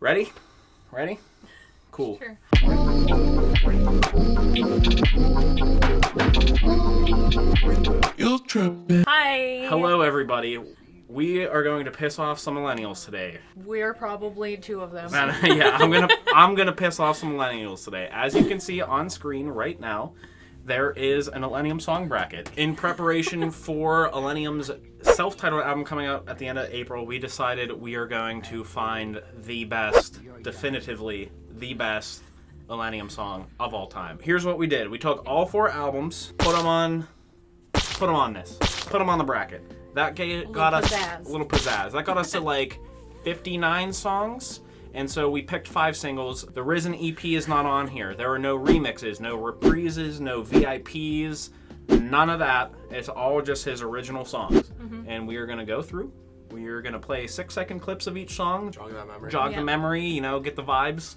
Ready? Ready? Cool. Sure. Hi. Hello, everybody. We are going to piss off some millennials today. We're probably two of them. Yeah, I'm gonna piss off some millennials today. As you can see on screen right now, there is an Illenium song bracket. In preparation for Illenium's self-titled album coming out at the end of April, we decided we are going to find the best, definitively the best Illenium song of all time. Here's what we did. We took all 4 albums, put them on the bracket. That got us a little pizzazz. That got us to like 59 songs. And so we picked 5 singles. The Risen EP is not on here. There are no remixes, no reprises, no VIPs, none of that. It's all just his original songs. Mm-hmm. And we are going to go through. We are going to play 6-second clips of each song. Jog that memory. The memory, get the vibes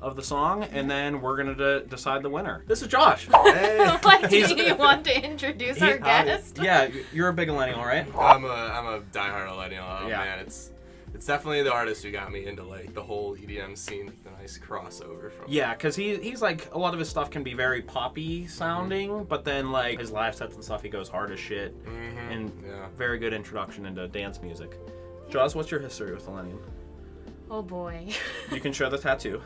of the song, and then we're going to decide the winner. This is Josh. Hey. Do you want to introduce our guest? Yeah, you're a big millennial, right? I'm a diehard millennial. Oh yeah. Man, it's definitely the artist who got me into like the whole EDM scene. The nice crossover from. Yeah, because he's like, a lot of his stuff can be very poppy sounding, but then like his live sets and stuff, he goes hard as shit, and very good introduction into dance music. Jawz, what's your history with Illenium? Oh boy. You can show the tattoo.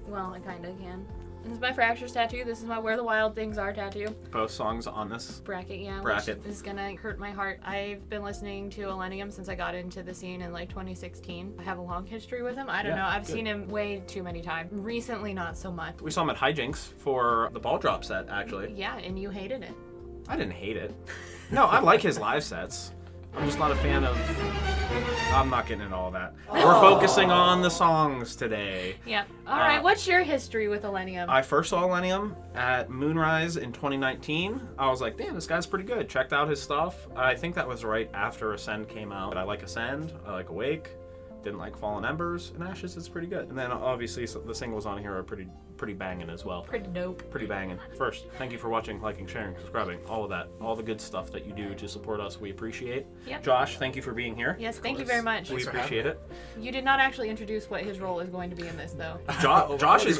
Well, I kind of can. This is my Fractures tattoo. This is my Where the Wild Things Are tattoo. Both songs on this bracket, which is gonna hurt my heart. I've been listening to Illenium since I got into the scene in like 2016. I have a long history with him. I don't know. I've seen him way too many times. Recently, not so much. We saw him at Hijinks for the ball drop set, actually. Yeah, and you hated it. I didn't hate it. No, I like his live sets. I'm just not a fan of... I'm not getting into all that. We're focusing on the songs today. Yeah. All right, what's your history with Illenium? I first saw Illenium at Moonrise in 2019. I was like, damn, this guy's pretty good. Checked out his stuff. I think that was right after Ascend came out. I like Ascend. I like Awake. Didn't like Fallen Embers, and Ashes is pretty good. And then obviously the singles on here are pretty banging as well. Pretty dope. Pretty banging. First, thank you for watching, liking, sharing, subscribing, all of that. All the good stuff that you do to support us, we appreciate. Yep. Josh, thank you for being here. Yes, thank you very much. We appreciate it. You did not actually introduce what his role is going to be in this, though. Josh is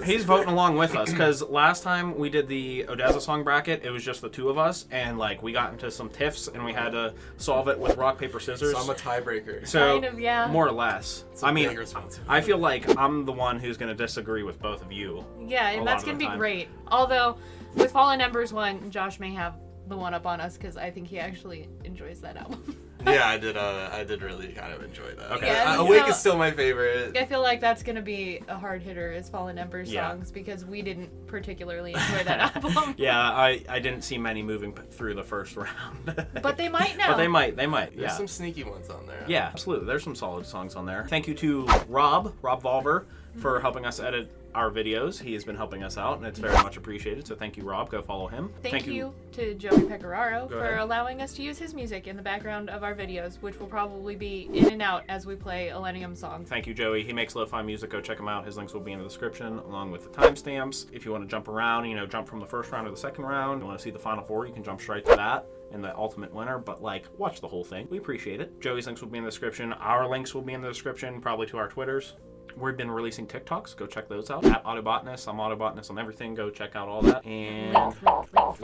he's voting along with us, because last time we did the Odessa song bracket, it was just the 2 of us, and like we got into some tiffs, and we had to solve it with rock, paper, scissors. So I'm a tiebreaker. So, kind of, yeah. More or less. I mean, I feel like I'm the one who's going to disagree with both of you. Yeah, and that's going to be great. Although, with Fallen Embers 1, Josh may have the one up on us, because I think he actually enjoys that album. Yeah, I did really kind of enjoy that. Okay. Yeah, Awake is still my favorite. I feel like that's going to be a hard hitter as Fallen Embers songs, because we didn't particularly enjoy that album. Yeah, I didn't see many moving through the first round. But they might now. But they might, There's some sneaky ones on there. Yeah, absolutely. There's some solid songs on there. Thank you to Rob Volver, for helping us edit our videos. He has been helping us out, and it's very much appreciated. So thank you, Rob. Go follow him. Thank you to Joey Pecoraro for allowing us to use his music in the background of our videos, which will probably be in and out as we play Illenium songs. Thank you, Joey. He makes lo-fi music. Go check him out. His links will be in the description, along with the timestamps. If you want to jump around, jump from the first round to the second round. You want to see the final 4, you can jump straight to that and the ultimate winner, but watch the whole thing. We appreciate it. Joey's links will be in the description. Our links will be in the description, probably to our Twitters. We've been releasing TikToks. Go check those out. At Autobotanist. I'm Autobotanist on everything. Go check out all that. And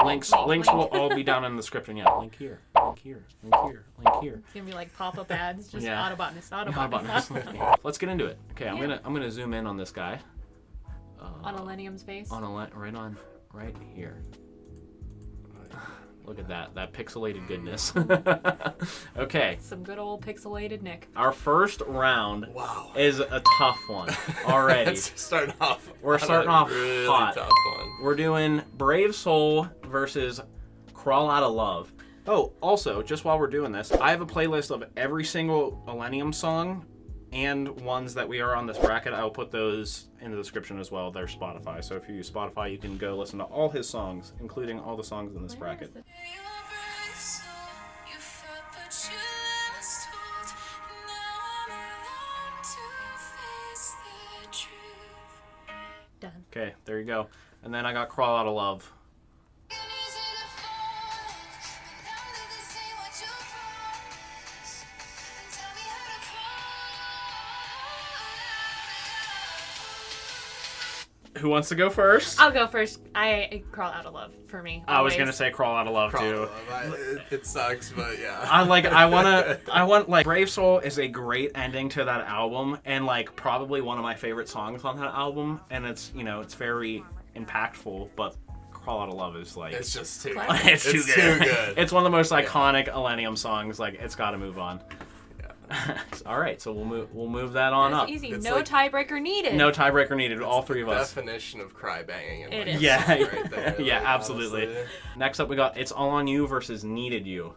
links will all be down in the description. Yeah, link here, link here, link here, link here. It's gonna be like pop-up ads, just Autobotanist. Yeah. Let's get into it. Okay, I'm gonna zoom in on this guy. On Illenium's face. Right here. Look at that pixelated goodness. Okay. Some good old pixelated Nick. Our first round is a tough one already. We're starting off really hot. Tough one. We're doing Brave Soul versus Crawl Out of Love. Oh, also, just while we're doing this, I have a playlist of every single Illenium song and ones that we are on this bracket. I will put those in the description as well. They're Spotify. So if you use Spotify, you can go listen to all his songs, including all the songs in this bracket. Done. Okay, there you go. And then I got Crawl Out of Love. Who wants to go first? I'll go first. Crawl Out of Love for me. I was always. gonna say Crawl Out of Love Crawl too. Out of Love. It sucks, but yeah. I want like Brave Soul is a great ending to that album, and like probably one of my favorite songs on that album, and it's it's very impactful, but Crawl Out of Love is like It's just too. it's too good. It's one of the most Yeah. iconic Illenium songs. Like it's got to move on. Yeah. All right, so we'll move that on That's up. easy. It's No like- tiebreaker needed. No tiebreaker needed. All three of us. Definition of cry banging. It is. Yeah, Right there, yeah, like, absolutely. honestly. Next up, we got It's All on You versus Needed You.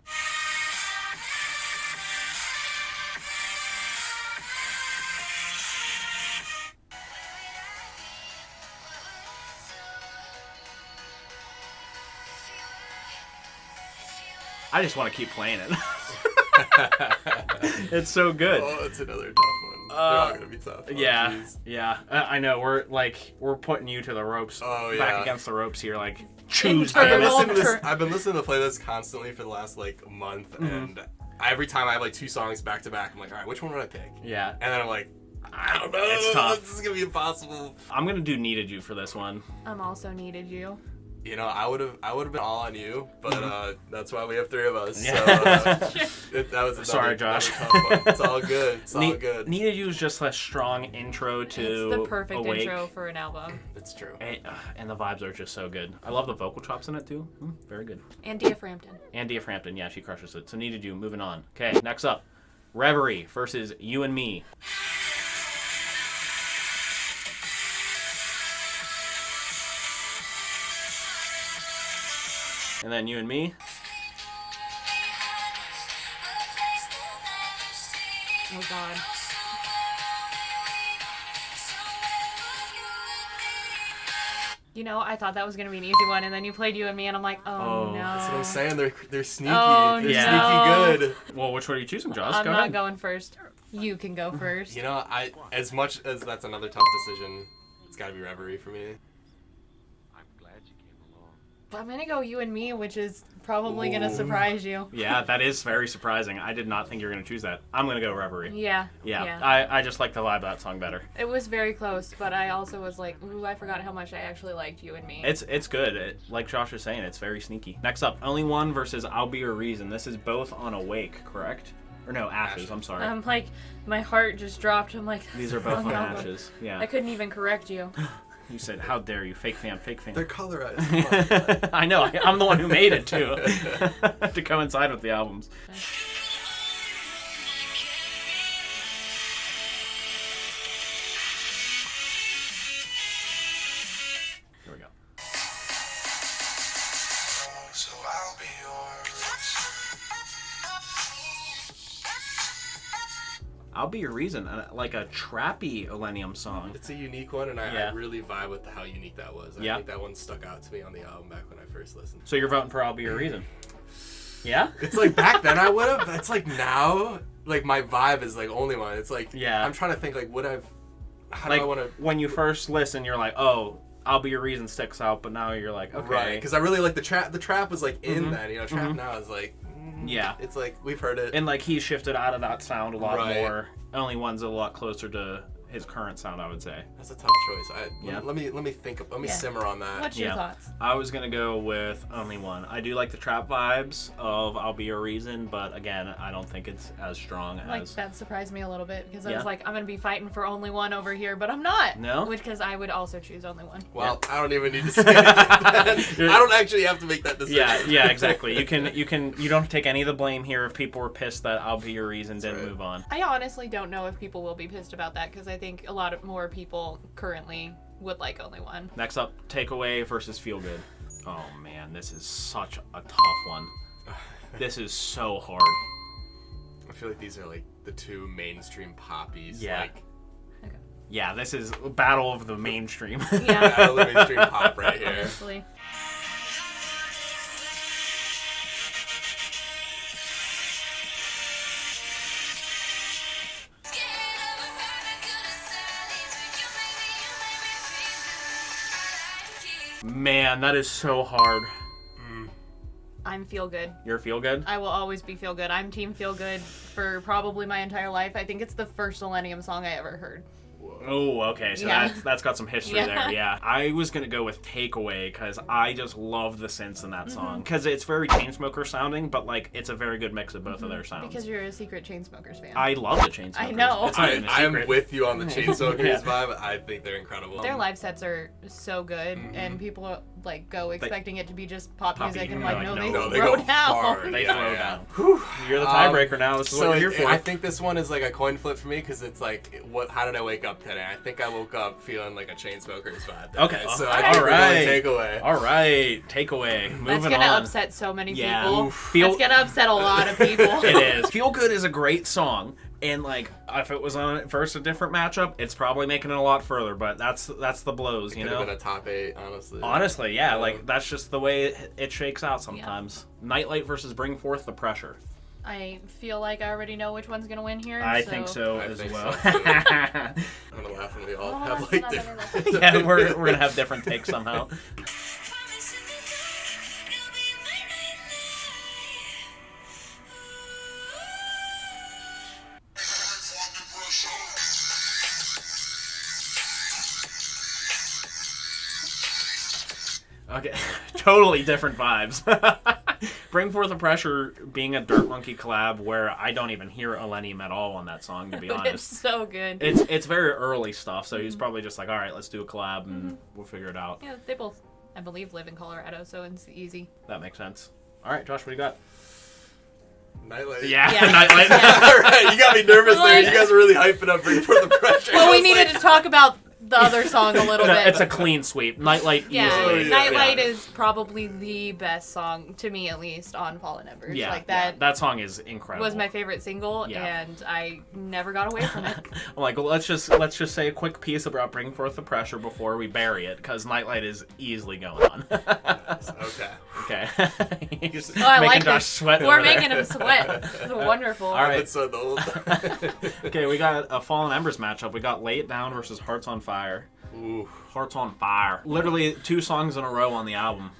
I just want to keep playing it. It's so good. Oh, it's another tough one. They're all gonna be tough. Oh, Yeah, jeez. yeah. I know. We're putting you to the ropes. Oh, Back yeah. against the ropes here. Like, choose. I've been, Internal listening to this, tur- I've been listening to the playlist constantly for the last like month, Mm-hmm. and every time I have like 2 songs back to back, I'm like, all right, which one would I pick? Yeah. And then I'm like, I don't know. It's tough. This is gonna be impossible. I'm gonna do Needed You for this one. I'm also Needed You. You know, I would have been all on you, but that's why we have 3 of us. Mm-hmm. Yeah. So that was another, Sorry, Josh. another tough one. It's all good. It's all good. Needed You is just a strong intro to It's the perfect Awake. intro for an album. It's true. And the vibes are just so good. I love the vocal chops in it too. Very good. And Dia Frampton. And Dia Frampton, yeah, she crushes it. So Needed You, moving on. Okay, next up, Reverie versus You and Me. And then You and Me. Oh God. I thought that was gonna be an easy one, and then you played You and Me, and I'm like, Oh, no. That's what I'm saying. They're sneaky. Oh, they're no. sneaky good. Well, which one are you choosing, Josh? I'm Go not ahead. going first. You can go first. As much as that's another tough decision, it's got to be Reverie for me. But I'm gonna go You and Me, which is probably gonna surprise you. Yeah, that is very surprising. I did not think you were going to choose that. I'm going to go Reverie. Yeah. Yeah. I just like the vibe of that song better. It was very close, but I also was like, ooh, I forgot how much I actually liked You and Me. It's good. Like Josh was saying, it's very sneaky. Next up, Only One versus I'll Be Your Reason. This is both on Awake, correct? Or no, Ashes. I'm sorry. I'm like, my heart just dropped. I'm like, These are both on no. Ashes. Yeah. I couldn't even correct you. You said, "How dare you, fake fan, fake fan." They're colorized. Come on. I know. I'm the one who made it too, to coincide with the albums. Here we go. So I'll be yours. I'll Be Your Reason, like a trappy Illenium song. It's a unique one, and Yeah. I really vibe with how unique that was. I Yeah. think that one stuck out to me on the album back when I first listened. So you're voting for I'll Be Your Reason? Yeah? It's like back then I would have. It's like now, like my vibe is like Only One. It's like Yeah. I'm trying to think like how Like do I want to. when you first listen, you're like, oh, I'll Be Your Reason sticks out, but now you're like, okay. Right, because I really like the trap. The trap was like in Mhm. that, trap Mhm. now is like, Yeah. it's like we've heard it. And like he shifted out of that sound a lot Right. more. Only One's a lot closer to his current sound, I would say. That's a tough choice. Yeah. Let me think. Let me Yeah. simmer on that. What's your thoughts? I was gonna go with Only One. I do like the trap vibes of I'll Be Your Reason, but again, I don't think it's as strong Like, as. that surprised me a little bit, because I Yeah. was like, I'm gonna be fighting for Only One over here, but I'm not. No? Because I would also choose Only One. Well, I don't even need to say it. I don't actually have to make that decision. Yeah, exactly. You don't take any of the blame here if people were pissed that I'll Be Your Reason didn't right. move on. I honestly don't know if people will be pissed about that, because I think a lot more people currently would like Only One. Next up, Takeaway versus Feel Good. Oh man, this is such a tough one. This is so hard. I feel like these are like the two mainstream poppies. Yeah. Like, Yeah, this is battle of the mainstream. Yeah, battle of mainstream pop right here. honestly. Man, that is so hard. I'm Feel Good. You're Feel Good? I will always be Feel Good. I'm Team Feel Good for probably my entire life. I think it's the first Illenium song I ever heard. Oh, okay. So Yeah. that's got some history Yeah. there. Yeah. I was going to go with Takeaway because I just love the synths in that Mm-hmm. song. Because it's very Chainsmokers sounding, but like it's a very good mix of both of their sounds. Because you're a secret Chainsmokers fan. I love the Chainsmokers. I know. It's not even a I'm secret. with you on the Chainsmokers Yeah. vibe. I think they're incredible. Their live sets are so good, and people like go expecting it to be just pop Poppy, music, and you're like, like, no, no, they throw go down. hard. They Yeah, throw yeah. down. Whew, you're the tiebreaker now. This is what you're here for. I think this one is like a coin flip for me because it's like, how did I wake up today? I think I woke up feeling like a Chainsmokers vibe today. Okay. So All I think right. we're going Takeaway. All right. Takeaway. That's Moving gonna on. upset so many Yeah. people. Oof. Feel- That's gonna upset a lot of people. It is. Feel Good is a great song. And like, if it was on versus a different matchup, it's probably making it a lot further. But that's the blows, you Could know. have been a top 8, honestly. Honestly, yeah, like that's just the way it shakes out sometimes. Nightlight versus Bring Forth the Pressure. I feel like I already know which one's gonna win here. I think so I as think well. so, too. I'm gonna laugh when we all have like not different. Yeah, we're gonna have different takes somehow. Okay, totally different vibes. Bring Forth the Pressure being a Dirt Monkey collab where I don't even hear Illenium at all on that song, to be It's honest. so good. It's very early stuff, so he's probably just like, all right, let's do a collab and we'll figure it out. Yeah, they both, I believe, live in Colorado, so it's easy. That makes sense. All right, Josh, what do you got? Nightlight. Yeah, Yeah. Nightlight. All right, you got me nervous there. Like- You guys are really hyping up Bring Forth the Pressure. Well, I we was needed like, to talk about the other song a little No, bit. it's a clean sweep. Nightlight Yeah, easily. Nightlight yeah. is probably the best song, to me at least, on Fallen Embers. Yeah, Like, that that song is incredible. was my favorite single, Yeah. and I never got away from it. I'm like, well, let's just say a quick piece about Bring Forth the Pressure before we bury it, because Nightlight is easily going on. Okay. Okay. He's Oh, I making like Josh this. sweat. We're over there. making him sweat. It's wonderful. All right. It's so the whole time. Okay, we got a Fallen Embers matchup. We got Lay It Down versus Hearts on Fire. Ooh. Hearts on Fire. Literally 2 songs in a row on the album.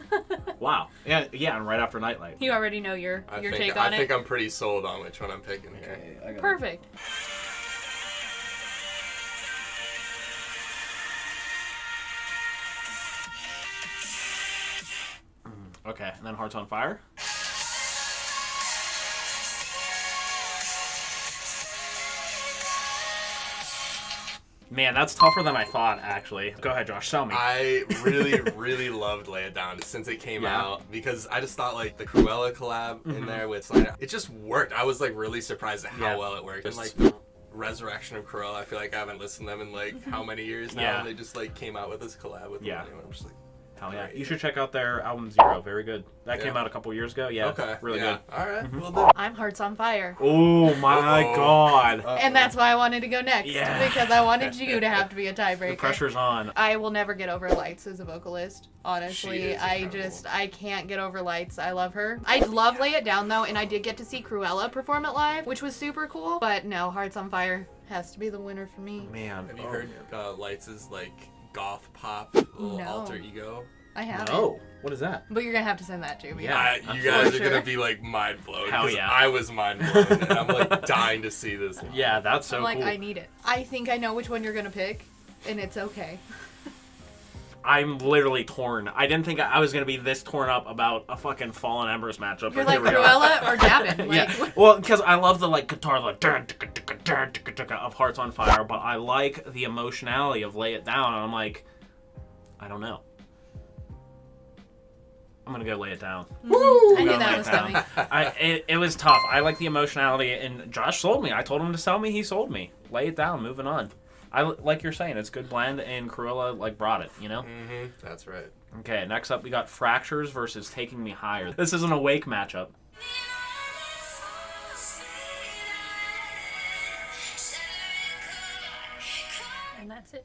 Wow. Yeah, and right after Nightlight. You already know your take on I think it. I'm pretty sold on which one I'm picking here. Perfect. Okay, and then Hearts on Fire. Man, that's tougher than I thought, actually. Go ahead, Josh, tell me. I really, really loved Lay It Down since it came Yeah. out because I just thought like the Cruella collab in there with Selena, it just worked. I was like really surprised at how Yeah. well it worked. And like the resurrection of Cruella, I feel like I haven't listened to them in like how many years now, Yeah. and they just like came out with this collab with Yeah. Illenium. I'm just like, Hell yeah. great. You should check out their album Zero. Very good. That Yeah. came out a couple years ago. Yeah. okay, Really yeah. good. All right, Mm-hmm. well done. I'm Hearts on Fire. Oh my Uh-oh. god. And that's why I wanted to go next. Yeah. Because I wanted you to have to be a tiebreaker. The pressure's on. I will never get over Lights as a vocalist. She Honestly, is incredible. I can't get over Lights. I love her. I love Lay It Down though, and I did get to see Cruella perform it live, which was super cool. But no, Hearts on Fire has to be the winner for me. Man. Have you heard Lights' like goth pop little No. alter ego? I haven't. No. What is that? But you're gonna have to send that to me. Yeah. You guys For are gonna sure. be like mind blown. Hell yeah. I was mind blown, and I'm like dying to see this. Yeah, that's so I'm like, cool. I need it. I think I know which one you're gonna pick, and it's okay. I'm literally torn. I didn't think I was going to be this torn up about a fucking Fallen Embers matchup. You're but like here we are. Cruella or Gavin. Like, Yeah, well, because I love the like guitar like of Hearts on Fire, but I like the emotionality of Lay It Down, and I'm like, I don't know. I'm gonna go Lay It Down. I knew Lay that It was Down. coming. It was tough. I like the emotionality, and Josh sold me. I told him to sell me. He sold me. Lay It Down. Moving on. Like you're saying, it's good blend, and Cruella like brought it. You know. Mm-hmm. That's right. Okay, next up we got Fractures versus Taking Me Higher. This is an Awake matchup. And that's it.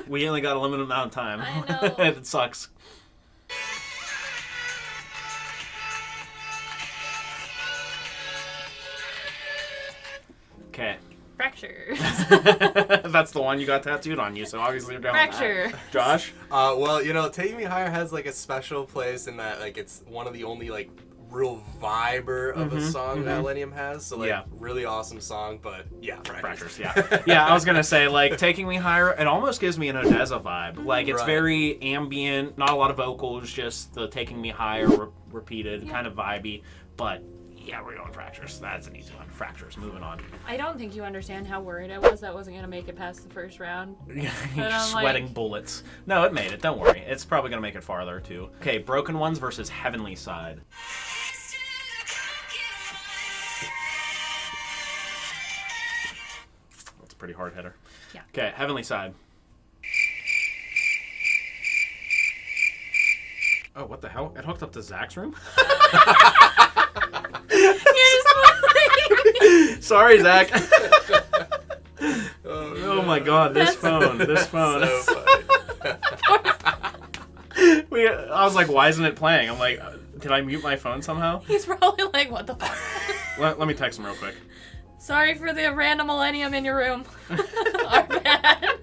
We only got a limited amount of time. I know. It sucks. Okay. Fractures. That's the one you got tattooed on you, so obviously you're going with that. Fracture. Josh? Well, you know, Take Me Higher has like a special place in that like it's one of the only like real viber of a song that Illenium has. So like, Yeah. really awesome song, but yeah, Fractures, yeah. Yeah, I was gonna say, like, Taking Me Higher, it almost gives me an Odessa vibe. Like, it's Right. very ambient, not a lot of vocals, just the Taking Me Higher repeated, kind of vibey. But, yeah, we're going Fractures. That's an easy one. Fractures, moving on. I don't think you understand how worried I was that wasn't going to make it past the first round. You're I'm sweating like- bullets. No, it made it. Don't worry. It's probably gonna make it farther, too. Okay, Broken Ones versus Heavenly Side. That's a pretty hard hitter. Yeah. Okay, Heavenly Side. Oh, what the hell? It hooked up to Zach's room? Sorry, Zach. Oh my god, this phone. So funny. I was like, why isn't it playing? I'm like, did I mute my phone somehow? He's probably like, what the fuck? Let me text him real quick. Sorry for the random Illenium in your room. Our bad.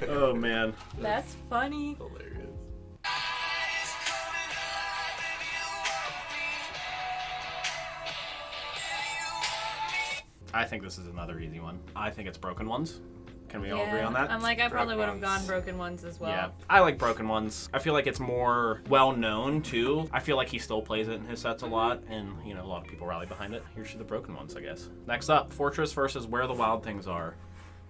Oh man. That's funny. Hilarious. I think this is another easy one. I think it's Broken Ones. Can we all agree on that? I'm like, I probably would have Broken gone Broken Ones as well. Yeah, I like Broken Ones. I feel like it's more well known too. I feel like he still plays it in his sets a lot, and you know, a lot of people rally behind it. Here's to the Broken Ones, I guess. Next up, Fortress versus Where the Wild Things Are.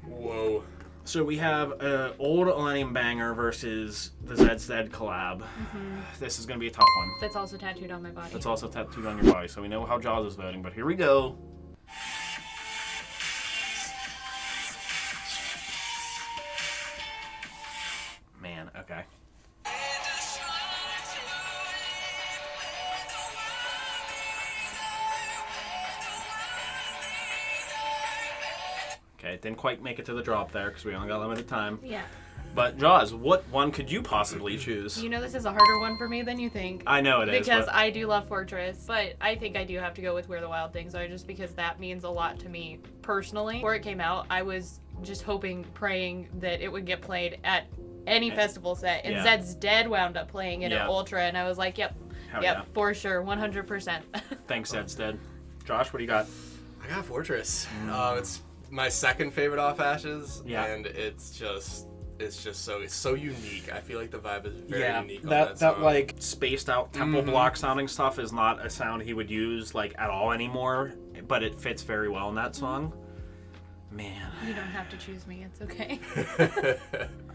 Whoa. So we have an old Illenium banger versus the Zed's Dead collab. This is gonna be a tough one. That's also tattooed on my body. That's also tattooed on your body, so we know how Jawz is voting. But here we go. Man, okay. Okay, didn't quite make it to the drop there because we only got limited time. Yeah. But Jawz, what one could you possibly choose? You know this is a harder one for me than you think. I know it is. Because but I do love Fortress, but I think I do have to go with Where the Wild Things Are just because that means a lot to me personally. Before it came out, I was just hoping, praying that it would get played at any festival set. And Yeah. Zed's Dead wound up playing it Yeah. at Ultra, and I was like, yep, Hell yep, yeah. for sure, 100%. Thanks, Zed's Dead. Josh, what do you got? I got Fortress. It's my second favorite off Ashes, Yeah. and it's just so unique. I feel like the vibe is very unique on that that song. like spaced out temple block sounding stuff is not a sound he would use like at all anymore, but it fits very well in that song. Man, You don't have to choose me, it's okay.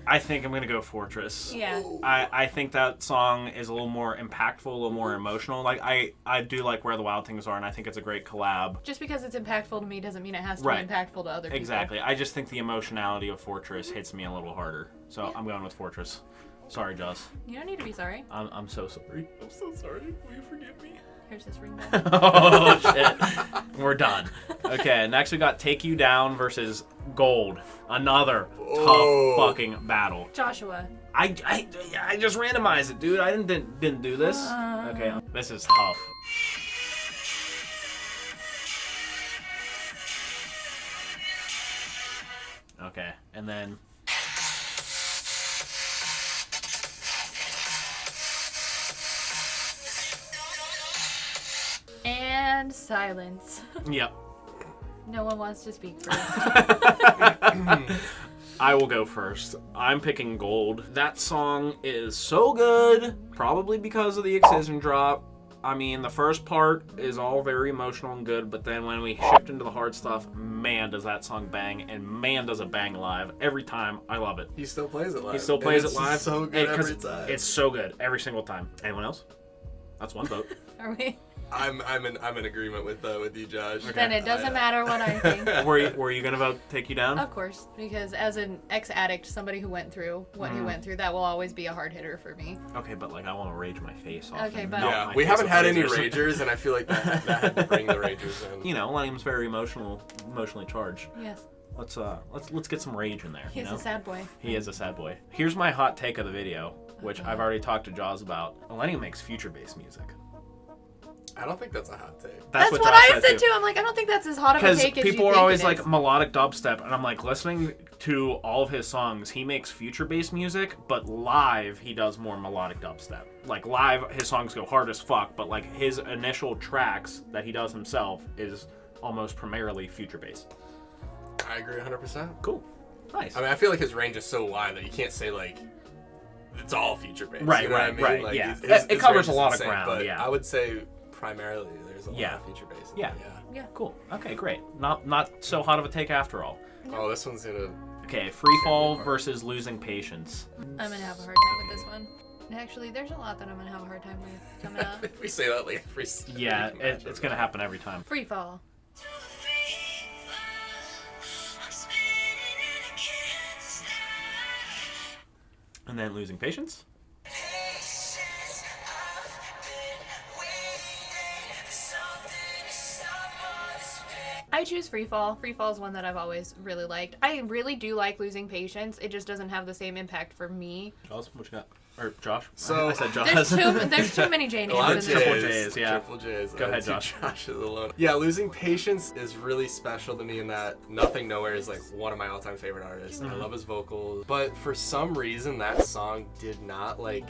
I think I'm gonna go Fortress. Yeah. I think that song is a little more impactful, a little more emotional. Like I do like Where the Wild Things Are, and I think it's a great collab. Just because it's impactful to me doesn't mean it has to Right. be impactful to other people. Exactly. I just think the emotionality of Fortress hits me a little harder. So I'm going with Fortress. Sorry, Jawz. You don't need to be sorry. I'm so sorry. I'm so sorry. Will you forgive me? Here's this ring back. Oh shit. We're done. Okay, next we got Take You Down versus Gold. Another tough fucking battle. Joshua. I just randomized it, dude. I didn't do this. Okay, this is tough. Okay, and then And silence. yep. No one wants to speak first. I will go first. I'm picking Gold. That song is so good, probably because of the Excision drop. I mean, the first part is all very emotional and good, but then when we shift into the hard stuff, man, does that song bang, and man, does it bang live. Every time, I love it. He still plays it live. He still plays And it live. It's so good 'cause every time. It's so good every single time. Anyone else? That's one vote. Are we? I'm in agreement with you, Josh. Then it doesn't matter what I think. Were you gonna vote Take You Down? Of course, because as an ex-addict, somebody who went through what he went through, that will always be a hard hitter for me. Okay, but like I want to rage my face off. Okay, and but- melt Yeah, my we face haven't with had any lasers. ragers, and I feel like that had to bring the ragers in. You know, Illenium's very emotionally charged. Yes, Let's get some rage in there. he's you know? a sad boy. He is a sad boy. Here's my hot take of the video, which I've already talked to Jawz about. Illenium makes future-based music. I don't think that's a hot take. That's what Josh I said too. too. I'm like, I don't think that's as hot of a Because take as you people think are always it like is. melodic dubstep, and I'm like, listening to all of his songs, he makes future-based music, but live he does more melodic dubstep. Like live, his songs go hard as fuck, but like his initial tracks that he does himself is almost primarily future-based. I agree 100%. Cool, nice. I mean, I feel like his range is so wide that you can't say like it's all future based. Right, you know right, what I mean? right, Like, yeah. his It covers range a is lot of insane, ground, But yeah. I would say primarily there's a lot Yeah. of feature based. Yeah. Yeah. Cool. Okay, great. Not so hot of a take after all. Oh, this one's gonna. Okay, Free Fall versus Losing Patience. I'm gonna have a hard time with this one. Actually, there's a lot that I'm gonna have a hard time with coming up. If we say that like every. Yeah, every match it's gonna happen every time. Free fall. And then Losing Patience. I choose Free Fall. Free Fall is one that I've always really liked. I really do like Losing Patience. It just doesn't have the same impact for me. Jaws, what you got? Or Josh? So- I said Jaws. There's too many J A lot names of in Triple this. J's, yeah. Triple J's. Go ahead, Two Josh. Joshes alone. Yeah, Losing Patience is really special to me in that Nothing Nowhere is like one of my all-time favorite artists. I love his vocals, but for some reason that song did not like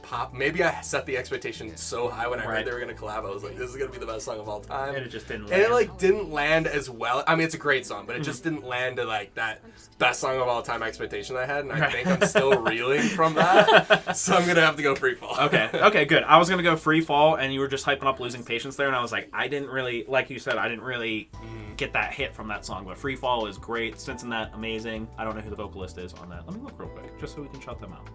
pop. Maybe I set the expectation so high when I Right. heard they were gonna collab. I was like, this is gonna be the best song of all time. And it just didn't And it land. like didn't land as well. I mean, it's a great song, but it Mm-hmm. just didn't land to like that best song of all time expectation I had, and I Right. think I'm still reeling from that. So I'm gonna have to go Free Fall. Okay, good. I was gonna go Free Fall, and you were just hyping up Losing Patience there, and I was like, I didn't really, like you said, I didn't really get that hit from that song, but Free Fall is great. Cincinnati, amazing. I don't know who the vocalist is on that. Let me look real quick, just so we can shout them out.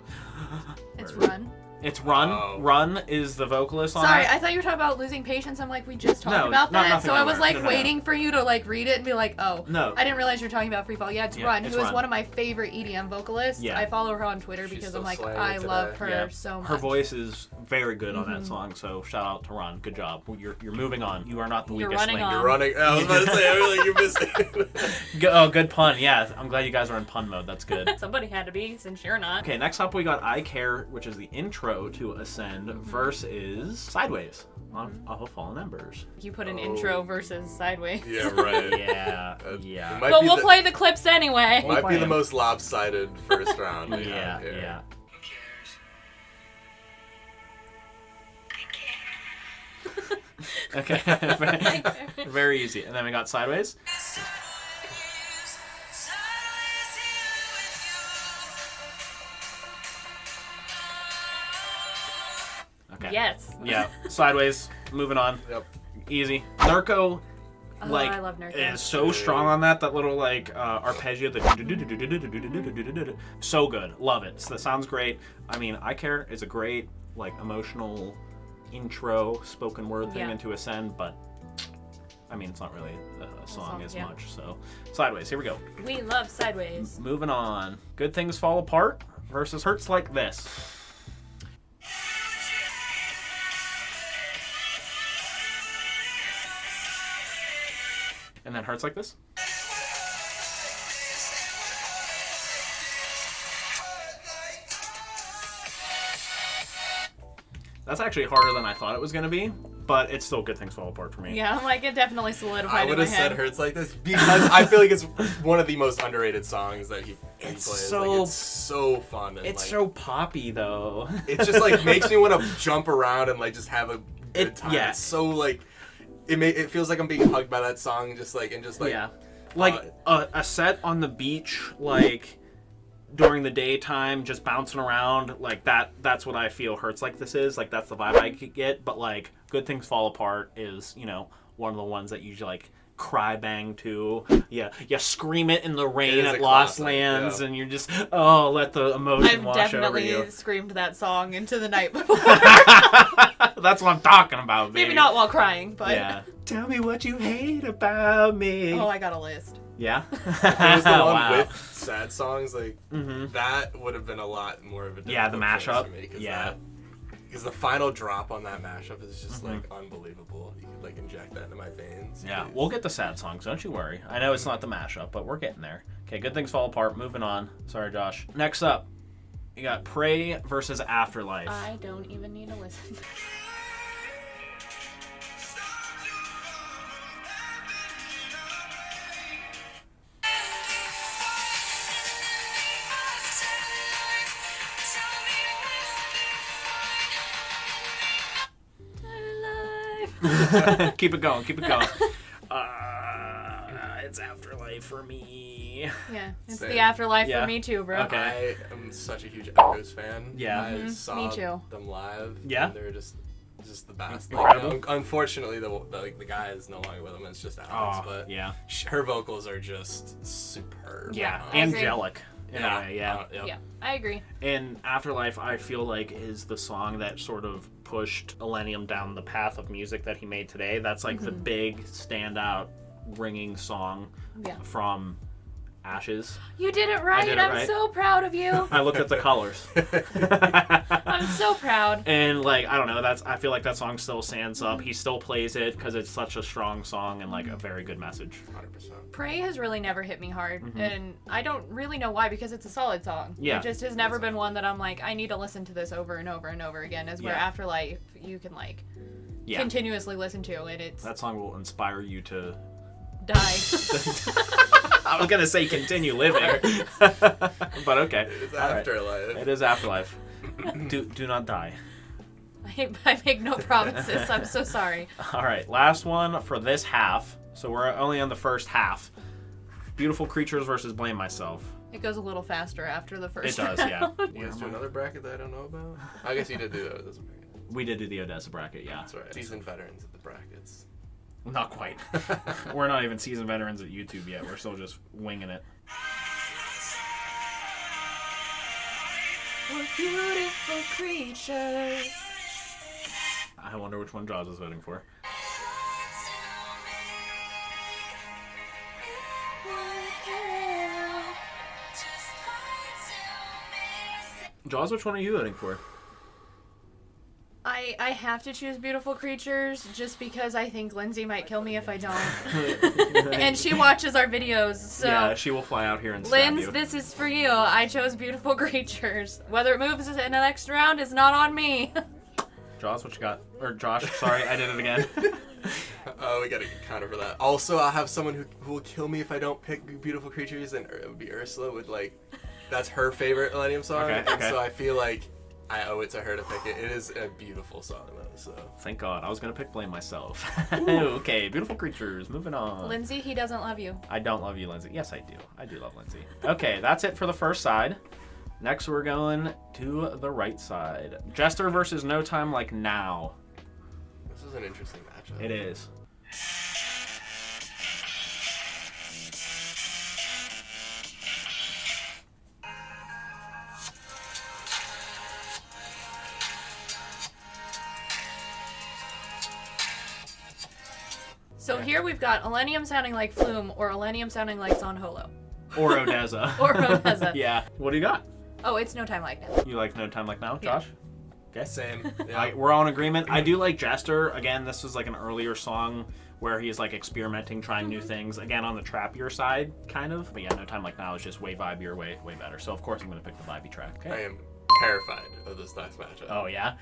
It's Where- Run. It's Run. Oh. Run is the vocalist on Sorry, that. I thought you were talking about Losing Patience. I'm like, we just talked No, about not that. Nothing So I was Nowhere. like No. waiting for you to like read it and be like, oh. No. I didn't realize you're talking about Free Fall. Yeah, it's Yeah, Run, it's who is Run. one of my favorite EDM vocalists. Yeah. I follow her on Twitter She's because so I'm like, slaying I today. love her Yeah. so much. Her voice is very good on that song, so shout out to Run. Good job. You're moving on. You are not the You're weakest running link. on. You're running. I was about to say, I was like, you're missing. Oh, good pun. Yeah, I'm glad you guys are in pun mode. That's good. Somebody had to be, since you're not. Okay, next up we got I Care, which is the intro to Ascend, versus Sideways on Off of Fallen Embers. You put an Oh. intro versus Sideways. Yeah, right. Yeah, It yeah. might But be we'll the- play the clips anyway. We'll Might play be the 'em. most lopsided first round. we Yeah, have here. yeah. Okay, very easy. And then we got Sideways. Okay. Yes. Yeah, Sideways. Moving on. Yep. Easy. Narco, Oh, like, I love Narco. is so strong on that little like arpeggio. The so good. Love it. So that sounds great. I mean, I Care is a great like emotional intro spoken word thing Yeah. into Ascend, but I mean, it's not really a song as yeah. much. So, Sideways. Here we go. We love Sideways. Moving on. Good Things Fall Apart versus Hurts Like This. And then Hurts Like This. That's actually harder than I thought it was going to be, but it's still Good Things Fall Apart for me. Yeah, I'm like, it definitely I solidified in would my have head. said Hurts Like This because I feel like it's one of the most underrated songs that he It's plays. so- Like, it's so fun. And, It's like, so poppy, though. it just like makes me want to jump around and like just have a good time. yeah. It's so like it feels like I'm being hugged by that song, just like Yeah. Like a set on the beach, like during the daytime, just bouncing around, like that's what I feel Hurts Like This is. Like that's the vibe I get. But like Good Things Fall Apart is, you know, one of the ones that you like cry bang to. Yeah, you scream it in the It rain is at a Lost classic, Lands, yeah. and you're just let the emotion I've wash over definitely you. screamed that song into the night before. That's what I'm talking about, baby. Maybe not while crying, but Yeah. Tell me what you hate about me. oh, I got a list. Yeah. If it was the one Wow. with sad songs, like Mhm. that would have been a lot more of a Yeah, the difficult choice mashup. for me, 'cause Yeah. because the final drop on that mashup is just like unbelievable. You could like inject that into my veins. Yeah, please. we'll get the sad songs. Don't you worry. I know it's not the mashup, but we're getting there. Okay, Good Things Fall Apart. Moving on. Sorry, Josh. Next up, you got Pray versus Afterlife. I don't even need to listen. Keep it going. It's Afterlife for me. Yeah, it's Same. the Afterlife Yeah. for me too, bro. Okay. I am such a huge Echoes fan. Yeah. I saw me too. them live. Yeah? And they're just the best. Incredible. Like, unfortunately, the guy is no longer with them. It's just Alex, Oh, but yeah. her vocals are just superb. Yeah, I agree. angelic in a way, yeah. Yep. Yeah, I agree. And Afterlife, I feel like, is the song that sort of pushed Illenium down the path of music that he made today. That's like the big, standout, ringing song Yeah. from Ashes. You did it right. did it I'm right. so proud of you. I looked at the colors. I'm so proud. And like, I don't know, I feel like that song still stands up. He still plays it because it's such a strong song and like a very good message. 100%. Pray has really never hit me hard, and I don't really know why, because it's a solid song. Yeah. It just has never been one that I'm like, I need to listen to this over and over and over again, as where Yeah. Afterlife you can like Yeah. continuously listen to, and it's That song will inspire you to... die. I was going to say continue living. But okay. It's All right. Afterlife. It is Afterlife. Do not die. I make no promises. I'm so sorry. All right, last one for this half. So we're only on the first half. Beautiful Creatures versus Blame Myself. It goes a little faster after the It first does, round. yeah. Let's do another bracket that I don't know about. I guess you did do that. It doesn't matter. We did do the Odessa bracket, yeah. That's right. Seasoned veterans at the brackets. Not quite. We're not even seasoned veterans at YouTube yet. We're still just winging it. We're beautiful creatures. I wonder which one Jawz is voting for. Jawz, which one are you voting for? I have to choose Beautiful Creatures just because I think Lindsay might kill me if I don't. And she watches our videos, so... Yeah, she will fly out here and stab Linz, you. this is for you. I chose Beautiful Creatures. Whether it moves in the next round is not on me. Jawz, what you got? Or Josh, sorry, I did it again. Oh, we gotta get counter for that. Also, I'll have someone who will kill me if I don't pick Beautiful Creatures, and it would be Ursula. That's her favorite Illenium song, Okay, and okay. so I feel like I owe it to her to pick it. It is a beautiful song, though. So Thank God. I was going to pick Blame Myself. Okay, Beautiful Creatures. Moving on. Lindsay, he doesn't love you. I don't love you, Lindsay. Yes, I do. I do love Lindsay. Okay, that's it for the first side. Next, we're going to the right side. Jester versus No Time Like Now. this is an interesting matchup. It is. So here we've got Illenium sounding like Flume or Illenium sounding like Son Holo. Or Odessa. Or Odessa. Yeah. What do you got? Oh, it's No Time Like Now. You like No Time Like Now, Yeah. Josh? Okay. Same. Yeah. We're all in agreement. I do like Jester. Again, this was like an earlier song where he's like experimenting, trying new things. Again, on the trappier side, kind of. But yeah, No Time Like Now is just way vibier, way better. So of course I'm gonna pick the vibey track. Okay. I am terrified of this next matchup. Oh yeah.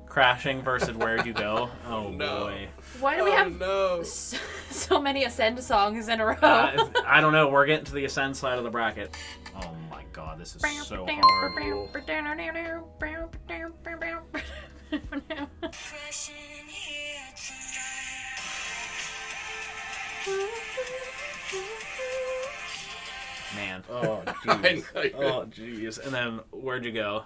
Crashing versus Where'd You Go? Oh No. boy. Why do we have no. so many Ascend songs in a row? I don't know. We're getting to the Ascend side of the bracket. Oh my God, this is so hard. Man. Oh jeez. I know. Oh jeez. And then Where'd You Go?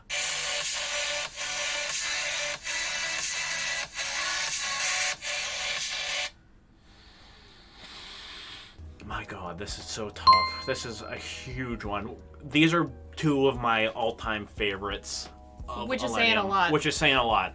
My God, this is so tough. This is a huge one. These are two of my all-time favorites. Of Which is saying a Illenium, lot. Which is saying a lot.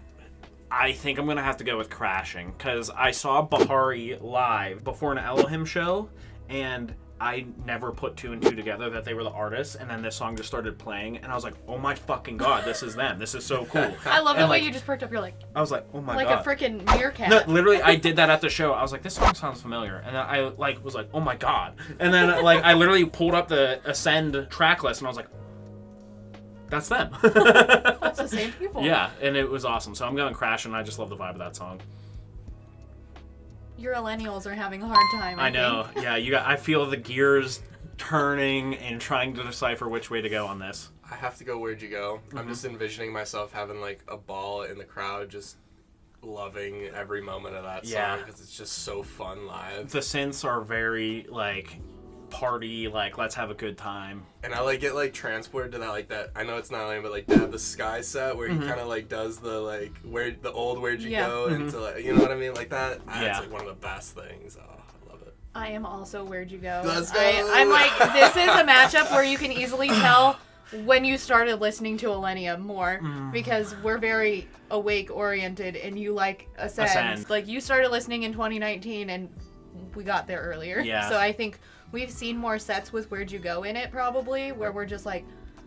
I think I'm gonna have to go with Crashing because I saw Bahari live before an Elohim show, and I never put two and two together that they were the artists. And then this song just started playing, and I was like, "Oh my fucking God, this is them! This is so cool!" I love the And, way like, you just perked up. You're like I was like, "Oh my a God!" freaking meerkat. No, literally, I did that at the show. I was like, "This song sounds familiar," and then I was like, "Oh my God!" And then I literally pulled up the Ascend track list, and I was like, "That's them." That's the same people. Yeah, and it was awesome. So I'm going Crashing. I just love the vibe of that song. Your Illenials are having a hard time. I know. think. Yeah, I feel the gears turning and trying to decipher which way to go on this. I have to go Where'd You Go. I'm just envisioning myself having like a ball in the crowd, just loving every moment of that Yeah. song because it's just so fun live. The synths are very like party, like let's have a good time. And I like get like transported to that like that. I know it's not lame, but like that the Sky set where he kind of like does the like where'd you Yeah. go into like you know what I mean like that. Yeah. That's like one of the best things. Oh, I love it. I am also Where'd You Go. Let's go. I'm like, this is a matchup where you can easily tell when you started listening to Illenium more because we're very awake oriented and you like Ascend. Ascend. Like you started listening in 2019 and we got there earlier. Yeah. So I think we've seen more sets with Where'd You Go in it probably where we're just like,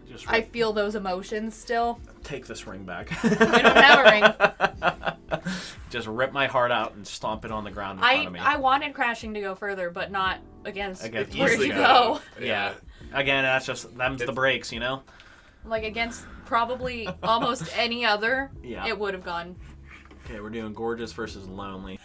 Just I feel those emotions still. take this ring back. We don't have a ring. Just rip my heart out and stomp it on the ground in front of me. I wanted Crashing to go further, but not against Against Where'd Easily You Go. Go. yeah. Again, that's just them's the breaks, you know. Like against probably almost any other, Yeah. it would have gone. Okay, we're doing Gorgeous versus Lonely.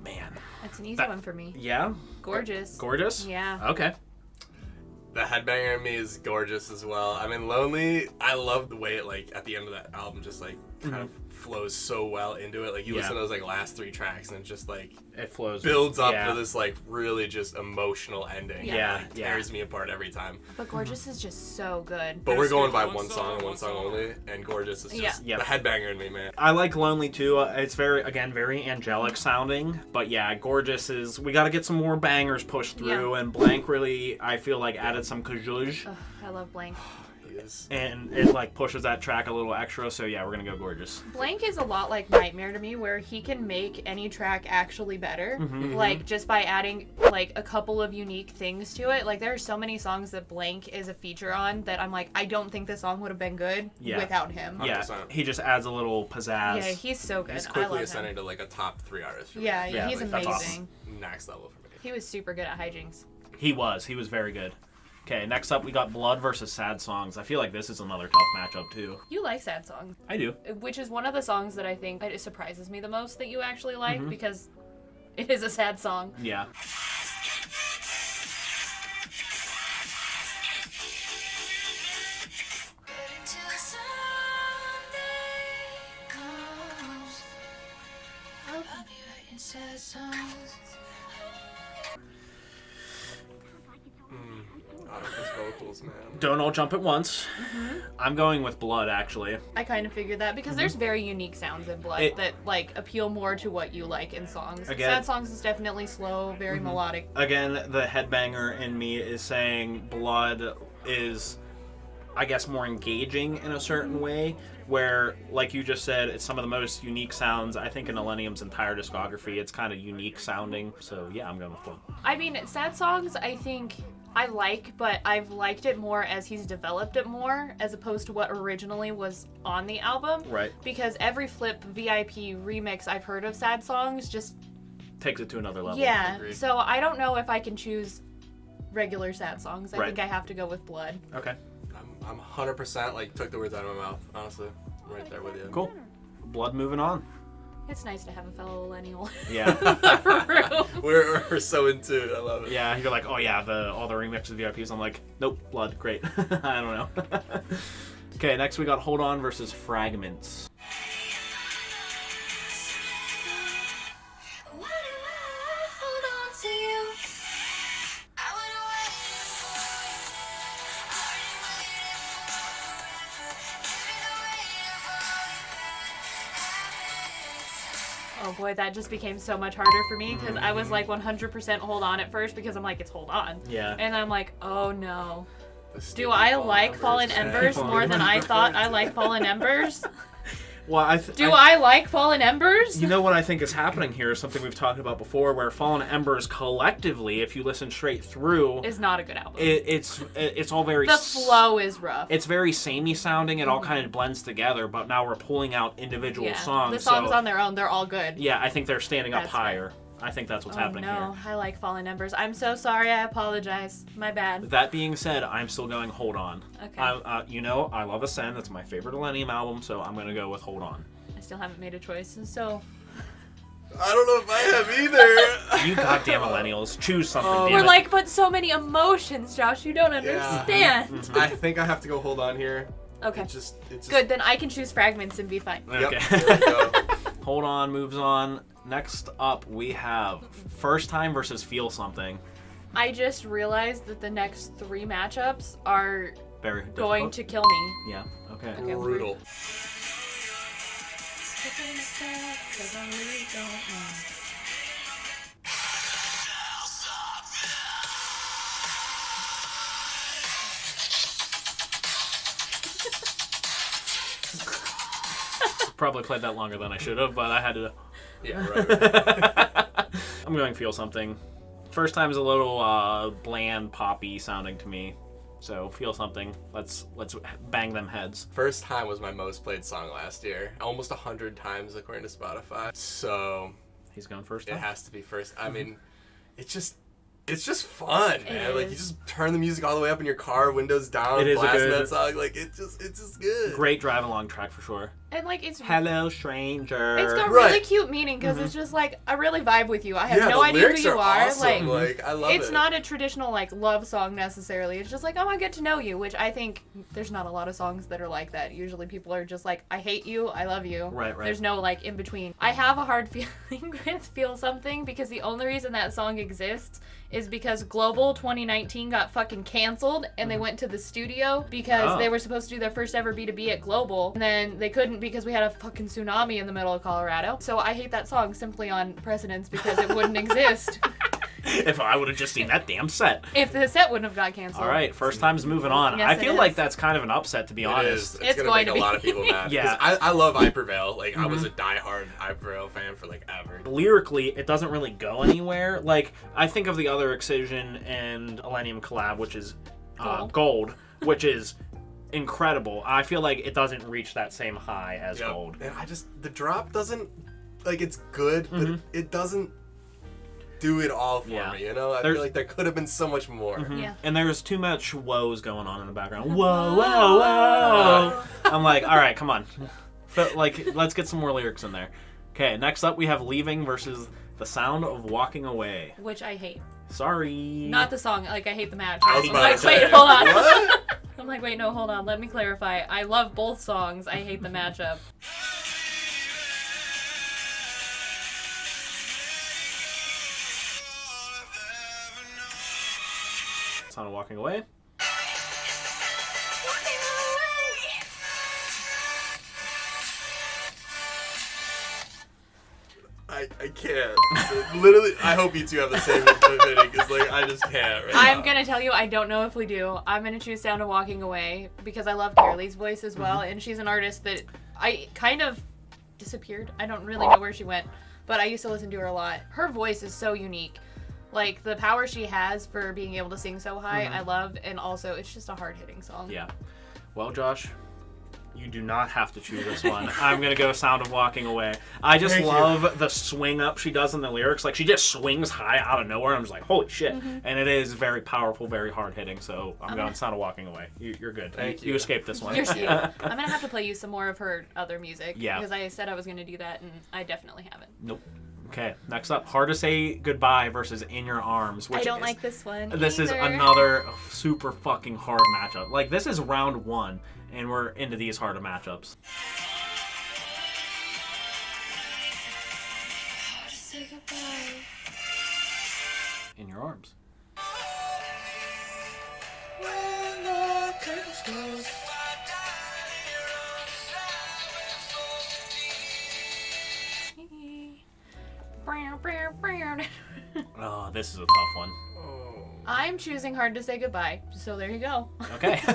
Man. That's an easy That- one for me. Yeah? Gorgeous. Gorgeous? Yeah. Okay. The Headbanger in Me is gorgeous as well. I mean, Lonely, I love the way it, like, at the end of that album just, like, kind of flows so well into it. Like, you Yeah. listen to those, like, last 3 tracks and it just, like, It flows. builds up yeah. to this, like, really just emotional ending. Yeah, It, like, yeah. tears me apart every time. But Gorgeous is just so good. But we're going by one song and one song only, and Gorgeous is just Yeah. the Headbanger in Me, man. I like Lonely too. It's very, again, very angelic sounding. But yeah, Gorgeous is, we got to get some more bangers pushed through. And Blank really, I feel like, added some kazoosh. Ugh, I love Blank. Yes. And it like pushes that track a little extra. So yeah, we're going to go Gorgeous. Blank is a lot like Nightmare to me, where he can make any track actually better, like just by adding like a couple of unique things to it. Like there are so many songs that Blank is a feature on that I'm like, I don't think this song would have been good without him. Yeah. Yeah, 100%. he just adds a little pizzazz. Yeah, he's so good. He's I quickly love ascending him. to, like, a top 3 artist. For me. Yeah, Yeah, he's like, that's amazing. awesome. Next level for me. He was super good at hijinks. He was very good. Okay, next up we got Blood versus Sad Songs. I feel like this is another tough matchup too. You like sad songs, I do. which is one of the songs that I think it surprises me the most that you actually like because it is a sad song. Yeah. Till Sunday comes, I'll be writing sad songs. His vocals, man. Don't all jump at once. I'm going with Blood actually. I kind of figured that because there's very unique sounds in Blood It- that like appeal more to what you like in songs. Again- Sad songs is definitely slow, very melodic. Again, the headbanger in me is saying Blood is, I guess, more engaging in a certain way, where, like you just said, it's some of the most unique sounds, I think, in Illenium's entire discography. It's kind of unique sounding, so yeah, I'm going with Blood. I mean, sad songs I think I like, but I've liked it more as he's developed it more as opposed to what originally was on the album. Right. Because every Flip VIP remix I've heard of sad songs just Takes it to another level. yeah. Agreed. So I don't know if I can choose regular sad songs. I Right. think I have to go with Blood. Okay, I'm 100% like took the words out of my mouth. Honestly, I'm right there with you. cool. Blood moving on. It's nice to have a fellow millennial Yeah. in the room. We're so into it. I love it. Yeah, you're like, oh yeah, all the remixes of VIPs. I'm like, nope, Blood, great. I don't know. Okay, next we got Hold On versus Fragments. Why do I hold on to you? I would wait for you. Already waited for forever. Give me the weight of all your bad habits. Oh boy, that just became so much harder for me because I was like 100% hold on at first because I'm like, it's hold on. Yeah. And I'm like, oh no. The Do sticky I Fallen like Embers. Fallen Embers more than I thought I like Fallen Embers? Well, Do I like Fallen Embers? You know what I think is happening here is something we've talked about before, where Fallen Embers collectively, if you listen straight through, It's not a good album. it's all very The flow is rough. It's very samey sounding. It all kind of blends together, but now we're pulling out individual yeah. songs. The songs so, on their own, they're all good. yeah, I think they're standing up That's higher. I think that's what's Oh happening no, here. I like Fallen Embers. I'm so sorry. I apologize. My bad. That being said, I'm still going Hold On. Okay. I love Ascend. That's my favorite Illenium album, so I'm going to go with Hold On. still haven't made a choice, so I don't know if I have either. You goddamn millennials, choose something. Damn we're it. like, but so many emotions, Josh. You don't understand. I think I have to go Hold On here. Okay. It's just Good. Then I can choose Fragments and be fine. Yep, Okay. there we go. Hold On moves on. Next up, we have First Time versus Feel Something. I just realized that the next 3 matchups are Very going difficult. to kill me. Yeah. Okay. Okay. Brutal. Probably played that longer than I should have, but I had to. Yeah, right. I'm going to Feel Something. First Time's a little bland, poppy sounding to me. So Feel Something. Let's bang them heads. First Time was my most played song last year. Almost 100 times according to Spotify. So He's going first it time. has to be first. I mean, it's just fun, man. Like you is. just turn the music all the way up in your car, windows down, It is a blasting good- that song. Like it's just good. Great drive along track for sure. And like it's Hello, stranger. It's got Right. really cute meaning because it's just like I really vibe with you. I have Yeah, no the idea who lyrics you are are. awesome. Like Like I love it. it's not a traditional like love song necessarily. It's just like I want to get to know you, which I think there's not a lot of songs that are like that. Usually people are just like I hate you, I love you. Right. There's no like in between. I have a hard feeling with Feel Something because the only reason that song exists is because Global 2019 got fucking canceled and they went to the studio because Oh. they were supposed to do their first ever B2B at Global and then they couldn't because we had a fucking tsunami in the middle of Colorado. So I hate that song simply on precedence because it wouldn't exist If I would have just seen that damn set. if the set wouldn't have got canceled. All right, First Time's moving on. Yes, I it feel is. like that's kind of an upset, to be It honest. is. It's gonna going make to a lot be. of people mad. Yeah. 'Cause I love I Prevail. Like I was a diehard I Prevail fan for like ever. Lyrically, it doesn't really go anywhere. Like, I think of the other Excision and Illenium collab, which is Gold, which is incredible. I feel like it doesn't reach that same high as Yep. Gold. And the drop doesn't like it's good, but it doesn't do it all for Yeah. me. You know, I There's- feel like there could have been so much more. Yeah. And there's too much woes going on in the background. Whoa, whoa, whoa. I'm like, all right, come on. Like, let's get some more lyrics in there. Okay, next up we have Leaving versus The Sound of Walking Away. Which I hate. Sorry. Not the song. Like I hate the match. I was I'm about like, to say, wait, hold on. What? I'm like, wait, no, hold on. Let me clarify. I love both songs. I hate the matchup. Sound of Walking Away. I can't. Literally, I hope you two have the same opinion because like I just can't. Right I'm now. gonna tell you, I don't know if we do. I'm gonna choose Sound of Walking Away because I love Carolee's voice as well, and she's an artist that I kind of disappeared. I don't really know where she went, but I used to listen to her a lot. Her voice is so unique. Like the power she has for being able to sing so high, I love, and also it's just a hard-hitting song. Yeah. Well, Josh, you do not have to choose this one. I'm gonna go Sound of Walking Away. I just Thank you. love the swing up she does in the lyrics. Like she just swings high out of nowhere. I'm just like, holy shit! And it is very powerful, very hard hitting. So I'm going Sound of Walking Away. You're good. Thank You you. escaped this one. You're sweet. I'm gonna have to play you some more of her other music. Yeah. Because I said I was gonna do that, and I definitely haven't. Nope. Okay. Next up, Hard to Say Goodbye versus In Your Arms. Which I don't is, like this one. This is either. another super fucking hard matchup. Like this is round 1, and we're into these harder matchups. Say goodbye. In Your Arms. When the curtains close. Oh, this is a tough one. Oh. I'm choosing Hard to Say Goodbye. So there you go. Okay. So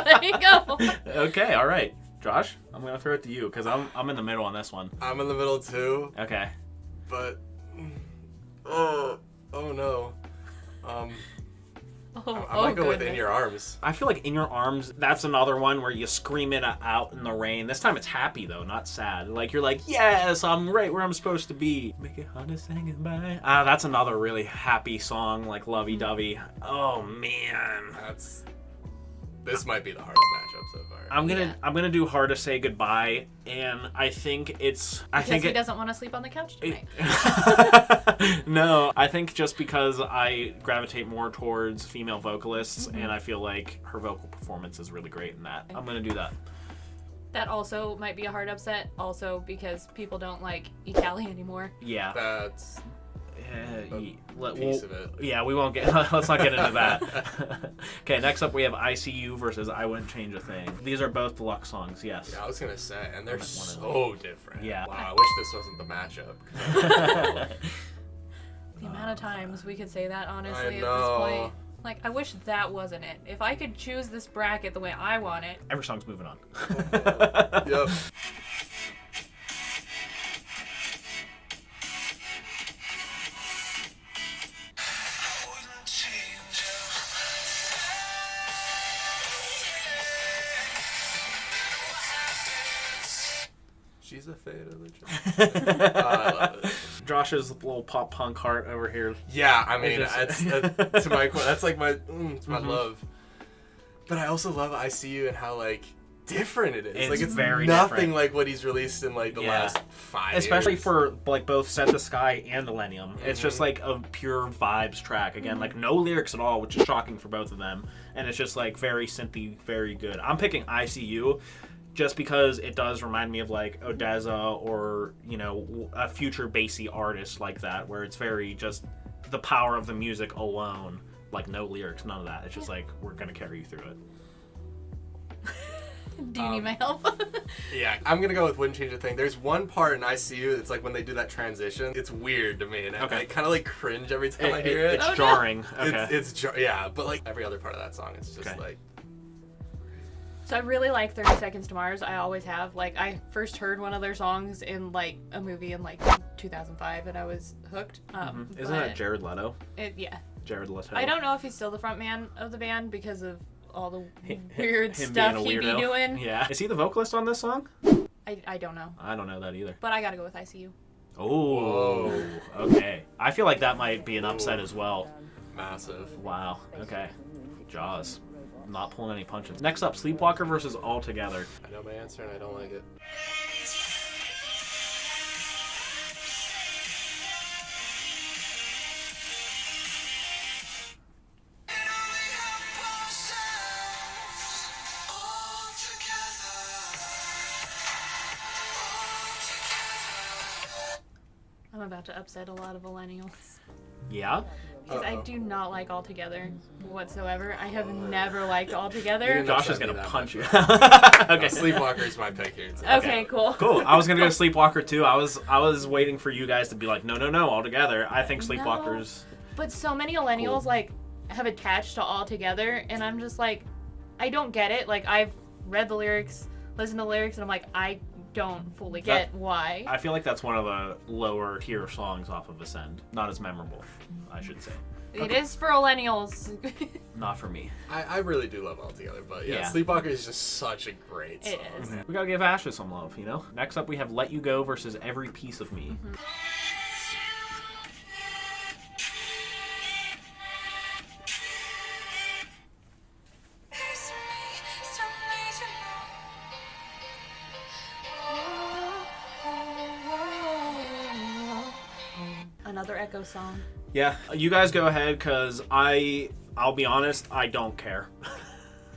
there you go. Okay, all right. Josh, I'm gonna throw it to you because I'm in the middle on this one. I'm in the middle too, Okay. but oh no. I might go with In Your Arms. I feel like In Your Arms, that's another one where you scream it out in the rain. This time it's happy though, not sad. Like you're like, yes, I'm right where I'm supposed to be. Make it hard to say goodbye. That's another really happy song, like lovey-dovey. Oh man. That's This might be the hardest matchup so far. I'm gonna do Hard to Say Goodbye, and I think it's Because he doesn't want to sleep on the couch tonight. No, I think just because I gravitate more towards female vocalists, and I feel like her vocal performance is really great in that. I'm gonna do that. That also might be a hard upset, also because people don't like Italy anymore. Yeah. That's piece of it. Yeah, we won't get. Let's not get into that. Okay, next up we have ICU versus I Wouldn't Change a Thing. These are both deluxe songs. Yes. Yeah, I was gonna say, and they're One of so different. Yeah. Wow, I wish this wasn't the matchup. The amount of times we could say that, honestly, I at this know. point. Like, I wish that wasn't it. If I could choose this bracket the way I want it. Every song's moving on. Yep. She's a fate of the child. I love it. Josh's little pop punk heart over here. Yeah, I mean, It's that's to my that's like my it's my love. But I also love ICU and how like different it is. It's like it's very nothing different. like what he's released in like the last 5 Especially years. for like both Set the Sky and Illenium. It's just like a pure vibes track. Again, like no lyrics at all, which is shocking for both of them. And it's just like very synthy, very good. I'm picking ICU just because it does remind me of like Odessa or, you know, a future bassy artist like that, where it's very just the power of the music alone. Like no lyrics, none of that. It's just like, we're going to carry you through it. Do you need my help? Yeah, I'm gonna go with Wouldn't Change a Thing. There's one part in ICU that's like when they do that transition. It's weird to me, and I kind of like cringe every time I hear it. It's jarring. Okay. Yeah, but like every other part of that song, it's just like. So I really like 30 Seconds to Mars. I always have. Like, I first heard one of their songs in like a movie in like 2005, and I was hooked. Isn't that Jared Leto? Yeah. Jared Leto. I don't know if he's still the front man of the band because of all the Him weird being stuff a he'd be weirdo. doing. Yeah. Is he the vocalist on this song? I don't know. I don't know that either. But I gotta go with ICU. Oh, okay. I feel like that might be an upset as well. Massive. Wow. Okay. Jawz. Not pulling any punches. Next up, Sleepwalker versus All Together. I know my answer and I don't like it. I'm about to upset a lot of millennials. Yeah? Because I do not like All Together whatsoever. I have never liked All You Together. didn't Josh is upset me gonna that punch you. much. Okay. No, Sleepwalker is my pick here. Too. Okay, cool. Cool. I was gonna go Sleepwalker too. I was waiting for you guys to be like, no, All Together. I think Sleepwalker's. But so many millennials like have attached to All Together, and I'm just like, I don't get it. Like, I've read the lyrics, listened to the lyrics, and I'm like, I don't fully get why. I feel like that's one of the lower tier songs off of Ascend. Not as memorable, I should say. It is for millennials. Not for me. I really do love All Together, but yeah, Yeah. Sleepwalker is just such a great song. It is. We gotta give Ashes some love, you know? Next up, we have Let You Go versus Every Piece of Me. Another Echo song. Yeah, you guys go ahead, because I'll be honest, I don't care.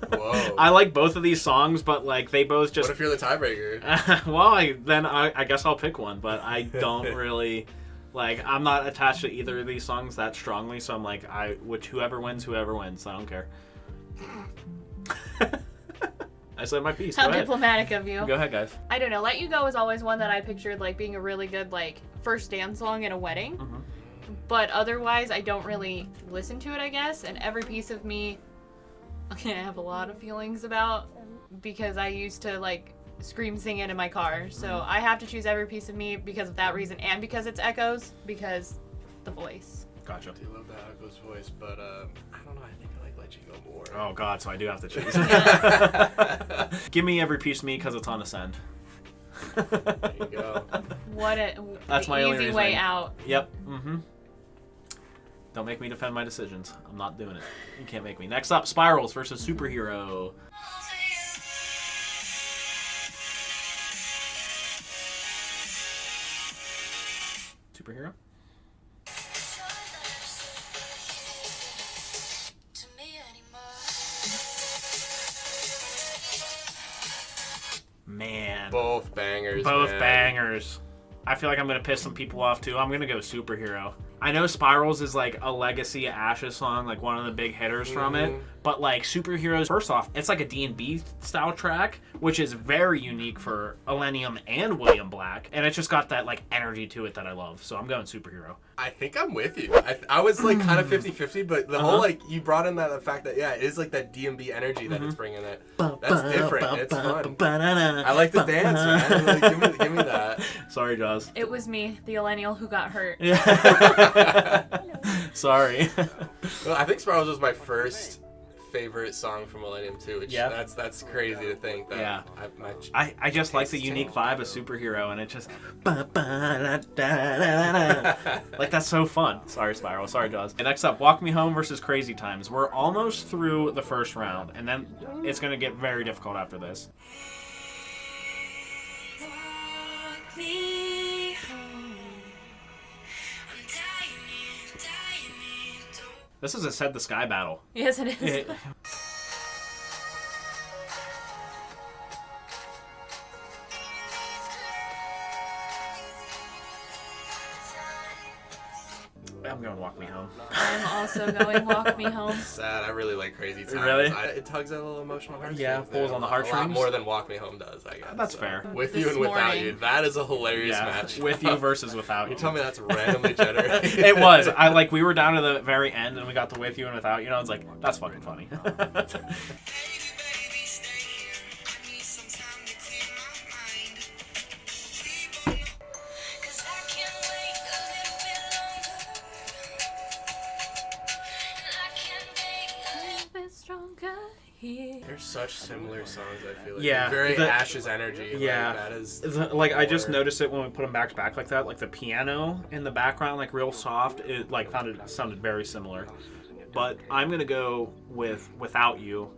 Whoa. I like both of these songs, but like they both just. What if you're the tiebreaker? Well, I guess I'll pick one, but I don't really like. I'm not attached to either of these songs that strongly, so I'm like, whoever wins. I don't care. I said my piece. How Go ahead. diplomatic of you. Go ahead, guys. I don't know. Let You Go is always one that I pictured like being a really good like first dance song in a wedding. Mm-hmm. But otherwise, I don't really listen to it, I guess. And Every Piece of Me, I have a lot of feelings about because I used to like scream sing it in my car. So I have to choose Every Piece of Me because of that reason and because it's Echoes, because the voice. Gotcha. I do love that Echo's voice, but I don't know. I think I like Let You Go more. Oh God, so I do have to choose. Give me Every Piece of Me because it's on Ascend. There you go. What a That's the my only easy reason. way out. Yep. Mm-hmm. Don't make me defend my decisions. I'm not doing it. You can't make me. Next up, Spirals versus Superhero. Superhero? To me anymore. Man. Both bangers. Both man. bangers. I feel like I'm going to piss some people off too. I'm going to go Superhero. I know Spirals is like a legacy Ashes song, like one of the big hitters from it. But like Superheroes, first off, it's like a D&B style track, which is very unique for Illenium and William Black. And it's just got that like energy to it that I love. So I'm going Superhero. I think I'm with you. I was like kind of 50-50, but the whole like you brought in the fact that it is like that D&B energy that it's bringing it. That's different. It's fun. I like the dance, man. Like, give me that. Sorry, Jawz. It was me, the Illenial, who got hurt. Sorry. Well, I think Spirals was my first favorite song from Illenium too. Which Yeah. that's crazy to think that. Yeah. I I just like the unique vibe of Superhero, and it just like that's so fun. Sorry, Spiral. Sorry, Jawz. And next up, Walk Me Home versus Crazy Times. We're almost through the first round, and then it's gonna get very difficult after this. Walk me home. I'm dying, don't. This is a Said the Sky battle. Yes, it is. I'm going Walk Me Home. I'm also going Walk Me Home. sad. I really like Crazy Times. Really? It tugs at a little emotional heartstrings. Yeah, pulls on the heartstrings. A lot more than Walk Me Home does, I guess. That's fair. With This you and without morning. you. That is a hilarious Yeah, match. with you versus without you. You tell me that's randomly generated. It was. We were down to the very end, and we got the with you and without you. And I was like, that's fucking funny. Baby, stay here. I need some time to clear my mind. Sleep on the- 'Cause I can't wait a little bit longer. And I can't wait a little bit stronger here. They're such similar songs, I feel like. Yeah, Very the- Ashes energy. Yeah. Like, that is. I just more- noticed it when we put them back to back like that. Like the piano in the background, like real soft. It like sounded very similar. But I'm gonna go with Without You.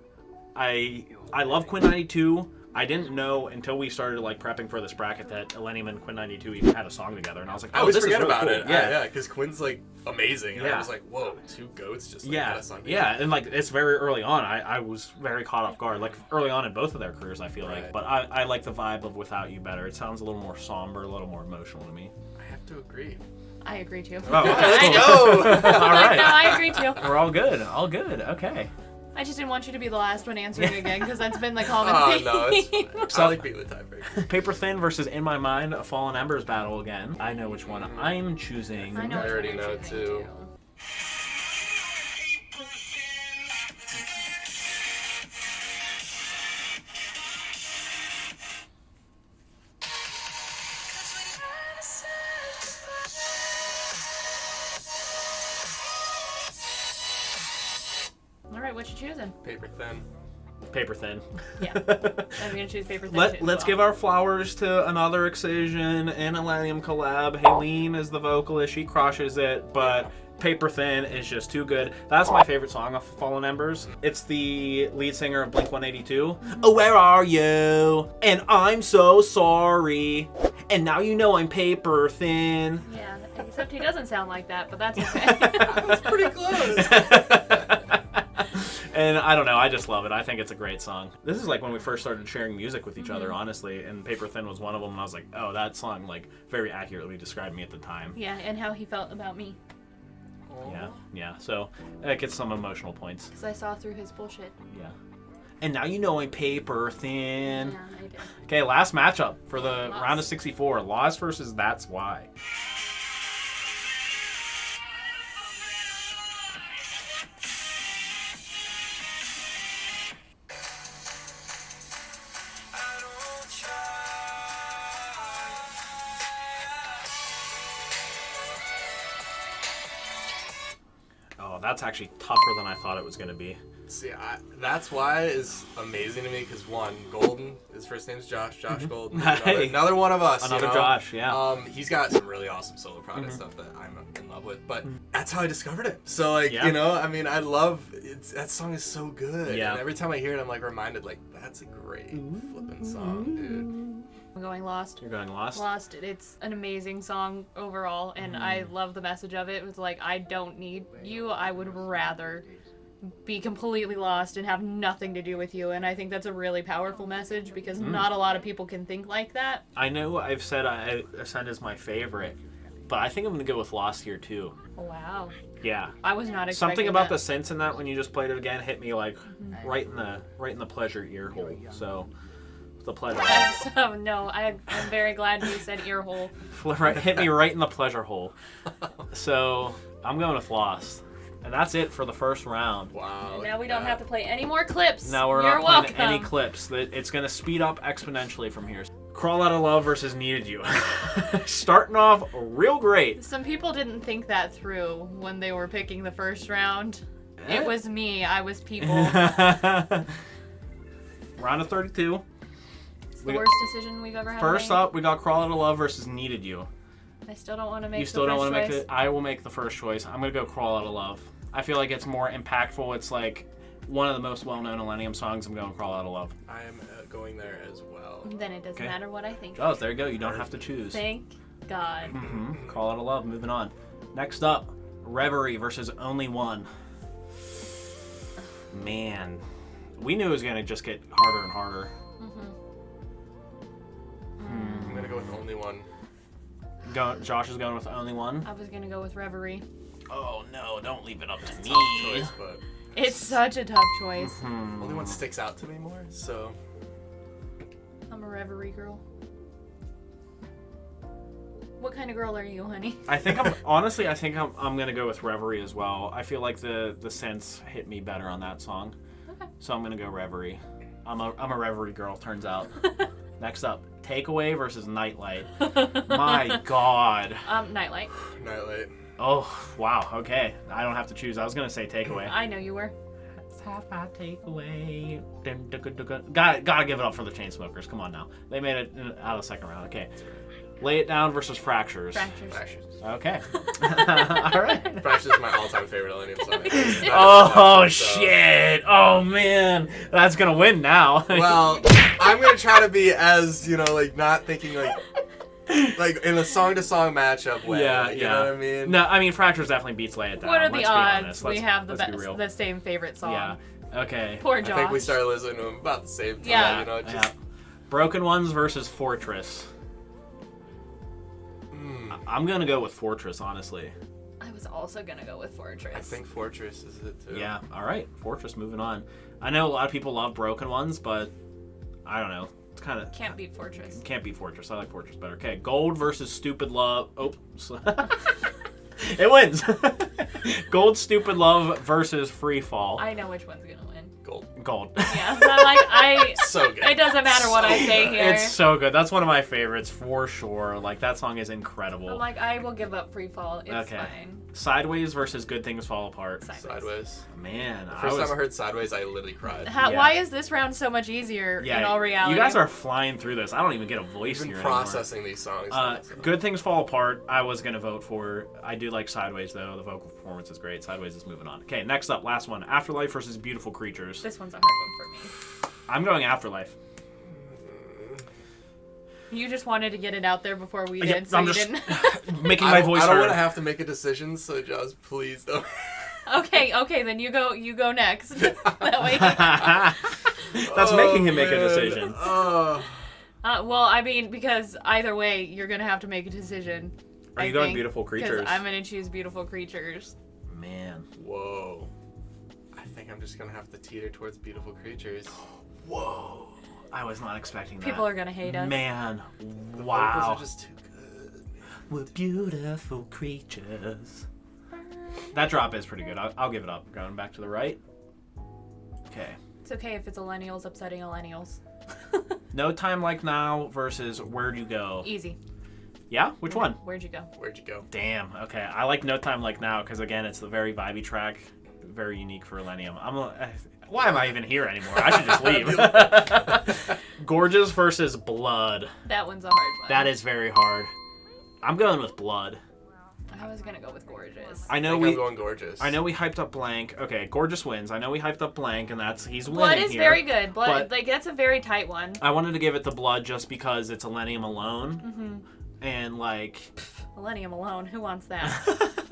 I love Quinn 92. I didn't know until we started like prepping for this bracket that Illenium and Quinn 92 even had a song together, and I was like, I oh, always this forget is really about cool. it. Yeah. Yeah, because Quinn's like amazing. And Yeah. I was like, whoa, two goats just like, had a song Yeah, together. and like it's very early on. I was very caught off guard, like early on in both of their careers. I feel like, Right. but I like the vibe of Without You better. It sounds a little more somber, a little more emotional to me. I have to agree. I agree too. Oh, okay, I cool. know. All right, No, I agree too. we're all good. All good. Okay. I just didn't want you to be the last one answering again because that's been the common Oh, theme. no, it's I like being the tiebreaker. Paper Thin versus In My Mind, a Fallen Embers battle again. I know which one I'm choosing. I know. I which already one you're know, choosing, too. All right, what you choosing? Paper Thin. Paper Thin. Yeah, I'm gonna choose Paper Thin. too, Let's so. give our flowers to Another Excision and Illenium collab. Haleen is the vocalist. She crushes it, but Paper Thin is just too good. That's my favorite song of Fallen Embers. It's the lead singer of Blink-182. Oh, where are you? And I'm so sorry. And now you know I'm paper thin. Yeah, except he doesn't sound like that, but that's okay. That's pretty close. And I don't know, I just love it. I think it's a great song. This is like when we first started sharing music with each other, honestly, and Paper Thin was one of them, and I was like, oh, that song like very accurately described me at the time. Yeah, and how he felt about me. Yeah. So that gets some emotional points. Because I saw through his bullshit. Yeah. And now you know I'm paper thin. Yeah, I did. Okay, last matchup for the Lost. round of 64. Lost versus That's Why. I don't try. Oh, that's actually tougher than I thought it was going to be. See, that's why it's amazing to me because one, Golden, his first name's Josh Golden. Hey. Another one of us. Another you know? Josh, yeah. He's got some really awesome solo project stuff that I'm in love with, but that's how I discovered it. So like, Yeah. you know, I mean, I love that song is so good. Yeah. And every time I hear it, I'm like reminded, like, that's a great flipping song, dude. I'm going Lost. You're going Lost? Lost. It's an amazing song overall, and I love the message of it. It was like, I don't need you. I would rather be completely lost and have nothing to do with you. And I think that's a really powerful message because not a lot of people can think like that. I know I've said Ascend is my favorite, but I think I'm going to go with Lost here too. Wow. Yeah. I was not expecting Something about the that. synths in that when you just played it again hit me like right in the pleasure ear hole. So the pleasure So, no, I'm very glad you said ear hole. hit me right in the pleasure hole. So I'm going with Lost. And that's it for the first round. Wow. Now we don't have to play any more clips. Now we're You're not welcome. playing any clips. It's going to speed up exponentially from here. Crawl Out of Love versus Needed You. Starting off real great. Some people didn't think that through when they were picking the first round. It was me. I was people. Round of 32. It's the worst decision we've ever had. First to make. up, we got Crawl Out of Love versus Needed You. I still don't want to make. You still the don't first want to make choice. it. I will make the first choice. I'm going to go Crawl Out of Love. I feel like it's more impactful. It's like one of the most well-known Illenium songs. I'm going Crawl Out of Love. I am going there as well. Then it doesn't Okay. matter what I think. Jawz, there you go. You don't have to choose. Thank God. Crawl Out of Love. Moving on. Next up, Reverie versus Only One. Man, we knew it was going to just get harder and harder. I'm gonna go with Only One. Josh is going with Only One. I was gonna go with Reverie. Oh no, don't leave it up to me. Tough choice, but It's such a tough choice. Only One sticks out to me more. So I'm a Reverie girl. What kind of girl are you, honey? I think I'm gonna go with Reverie as well. I feel like the sense hit me better on that song, Okay. so I'm gonna go Reverie. I'm a Reverie girl. Turns out. Next up, Takeaway versus Nightlight. My God. Nightlight. Nightlight. Oh wow. Okay, I don't have to choose. I was gonna say Takeaway. I know you were. Takeaway. Gotta give it up for the Chainsmokers. Come on now. They made it out of the second round. Okay. Lay It Down versus Fractures. Fractures. Okay. All right. Fractures is my all-time favorite Illenium song. Oh shit! Oh man, that's gonna win now. Well, I'm gonna try to be as like not thinking like in a song-to-song matchup way. Yeah, you yeah. know what I mean? No, I mean Fractures definitely beats Lay It Down. What are the Let's be odds honest. we have let's be real. the same favorite song? Yeah. Okay. Poor I Josh. think we started listening to them about the same time. Yeah. Yeah. Broken Ones versus Fortress. I'm gonna go with Fortress, honestly. I was also gonna go with Fortress. I think Fortress is it too. Yeah. All right. Fortress. Moving on. I know a lot of people love Broken Ones, but I don't know. It's kind of Can't beat Fortress. can't be Fortress. I like Fortress better. Okay. Gold versus Stupid Love. Oh. It wins. Gold, Stupid Love versus Free Fall. I know which one's gonna win. Gold. Yeah, I'm like So good. It doesn't matter what I say here. It's so good. That's one of my favorites for sure. Like that song is incredible. I'm like, I will give up Free Fall. It's Okay. fine. Sideways versus Good Things Fall Apart. Sideways. Man, The first time I heard Sideways, I literally cried. How, Yeah. Why is this round so much easier in all reality? You guys are flying through this. I don't even get a voice Even here processing these songs. anymore. Good Things Fall Apart. I was gonna vote for. I do like Sideways though. The vocal performance is great. Sideways is moving on. Okay, next up, last one. Afterlife versus Beautiful Creatures. This one's a hard one for me. I'm going Afterlife. You just wanted to get it out there before we Yeah, did, so I'm you just didn't. making my voice I don't heard. want to have to make a decision, so Jawz, please don't. okay, then you go next. That way. That's making him make a decision. Oh. Well, I mean, because either way, you're gonna have to make a decision. Are you going Beautiful Creatures? Because I'm gonna choose Beautiful Creatures. Man. Whoa. I think I'm just gonna have to teeter towards Beautiful Creatures. Whoa. I was not expecting that. People are gonna hate us. Man. The vocals Wow. are just too good. We're beautiful creatures. That drop is pretty good. I'll give it up. Going back to the right. Okay. It's okay if it's Illenials upsetting Illenials. No Time Like Now versus Where'd You Go? Easy. Yeah? Which one? Where'd you go? Where'd you go? Damn. Okay. I like No Time Like Now because, again, it's the very vibey track. Very unique for Illenium. Why am I even here anymore? I should just leave. Gorgeous versus Blood. That one's a hard one. That is very hard. I'm going with Blood. I was gonna go with Gorgeous. I know I'm going Gorgeous. I know we hyped up Blank. Okay, Gorgeous wins. I know we hyped up Blank, and he's winning Blood is here. very good. Blood, but- that's a very tight one. I wanted to give it to Blood just because it's Illenium alone, Mm-hmm. and Illenium alone, who wants that?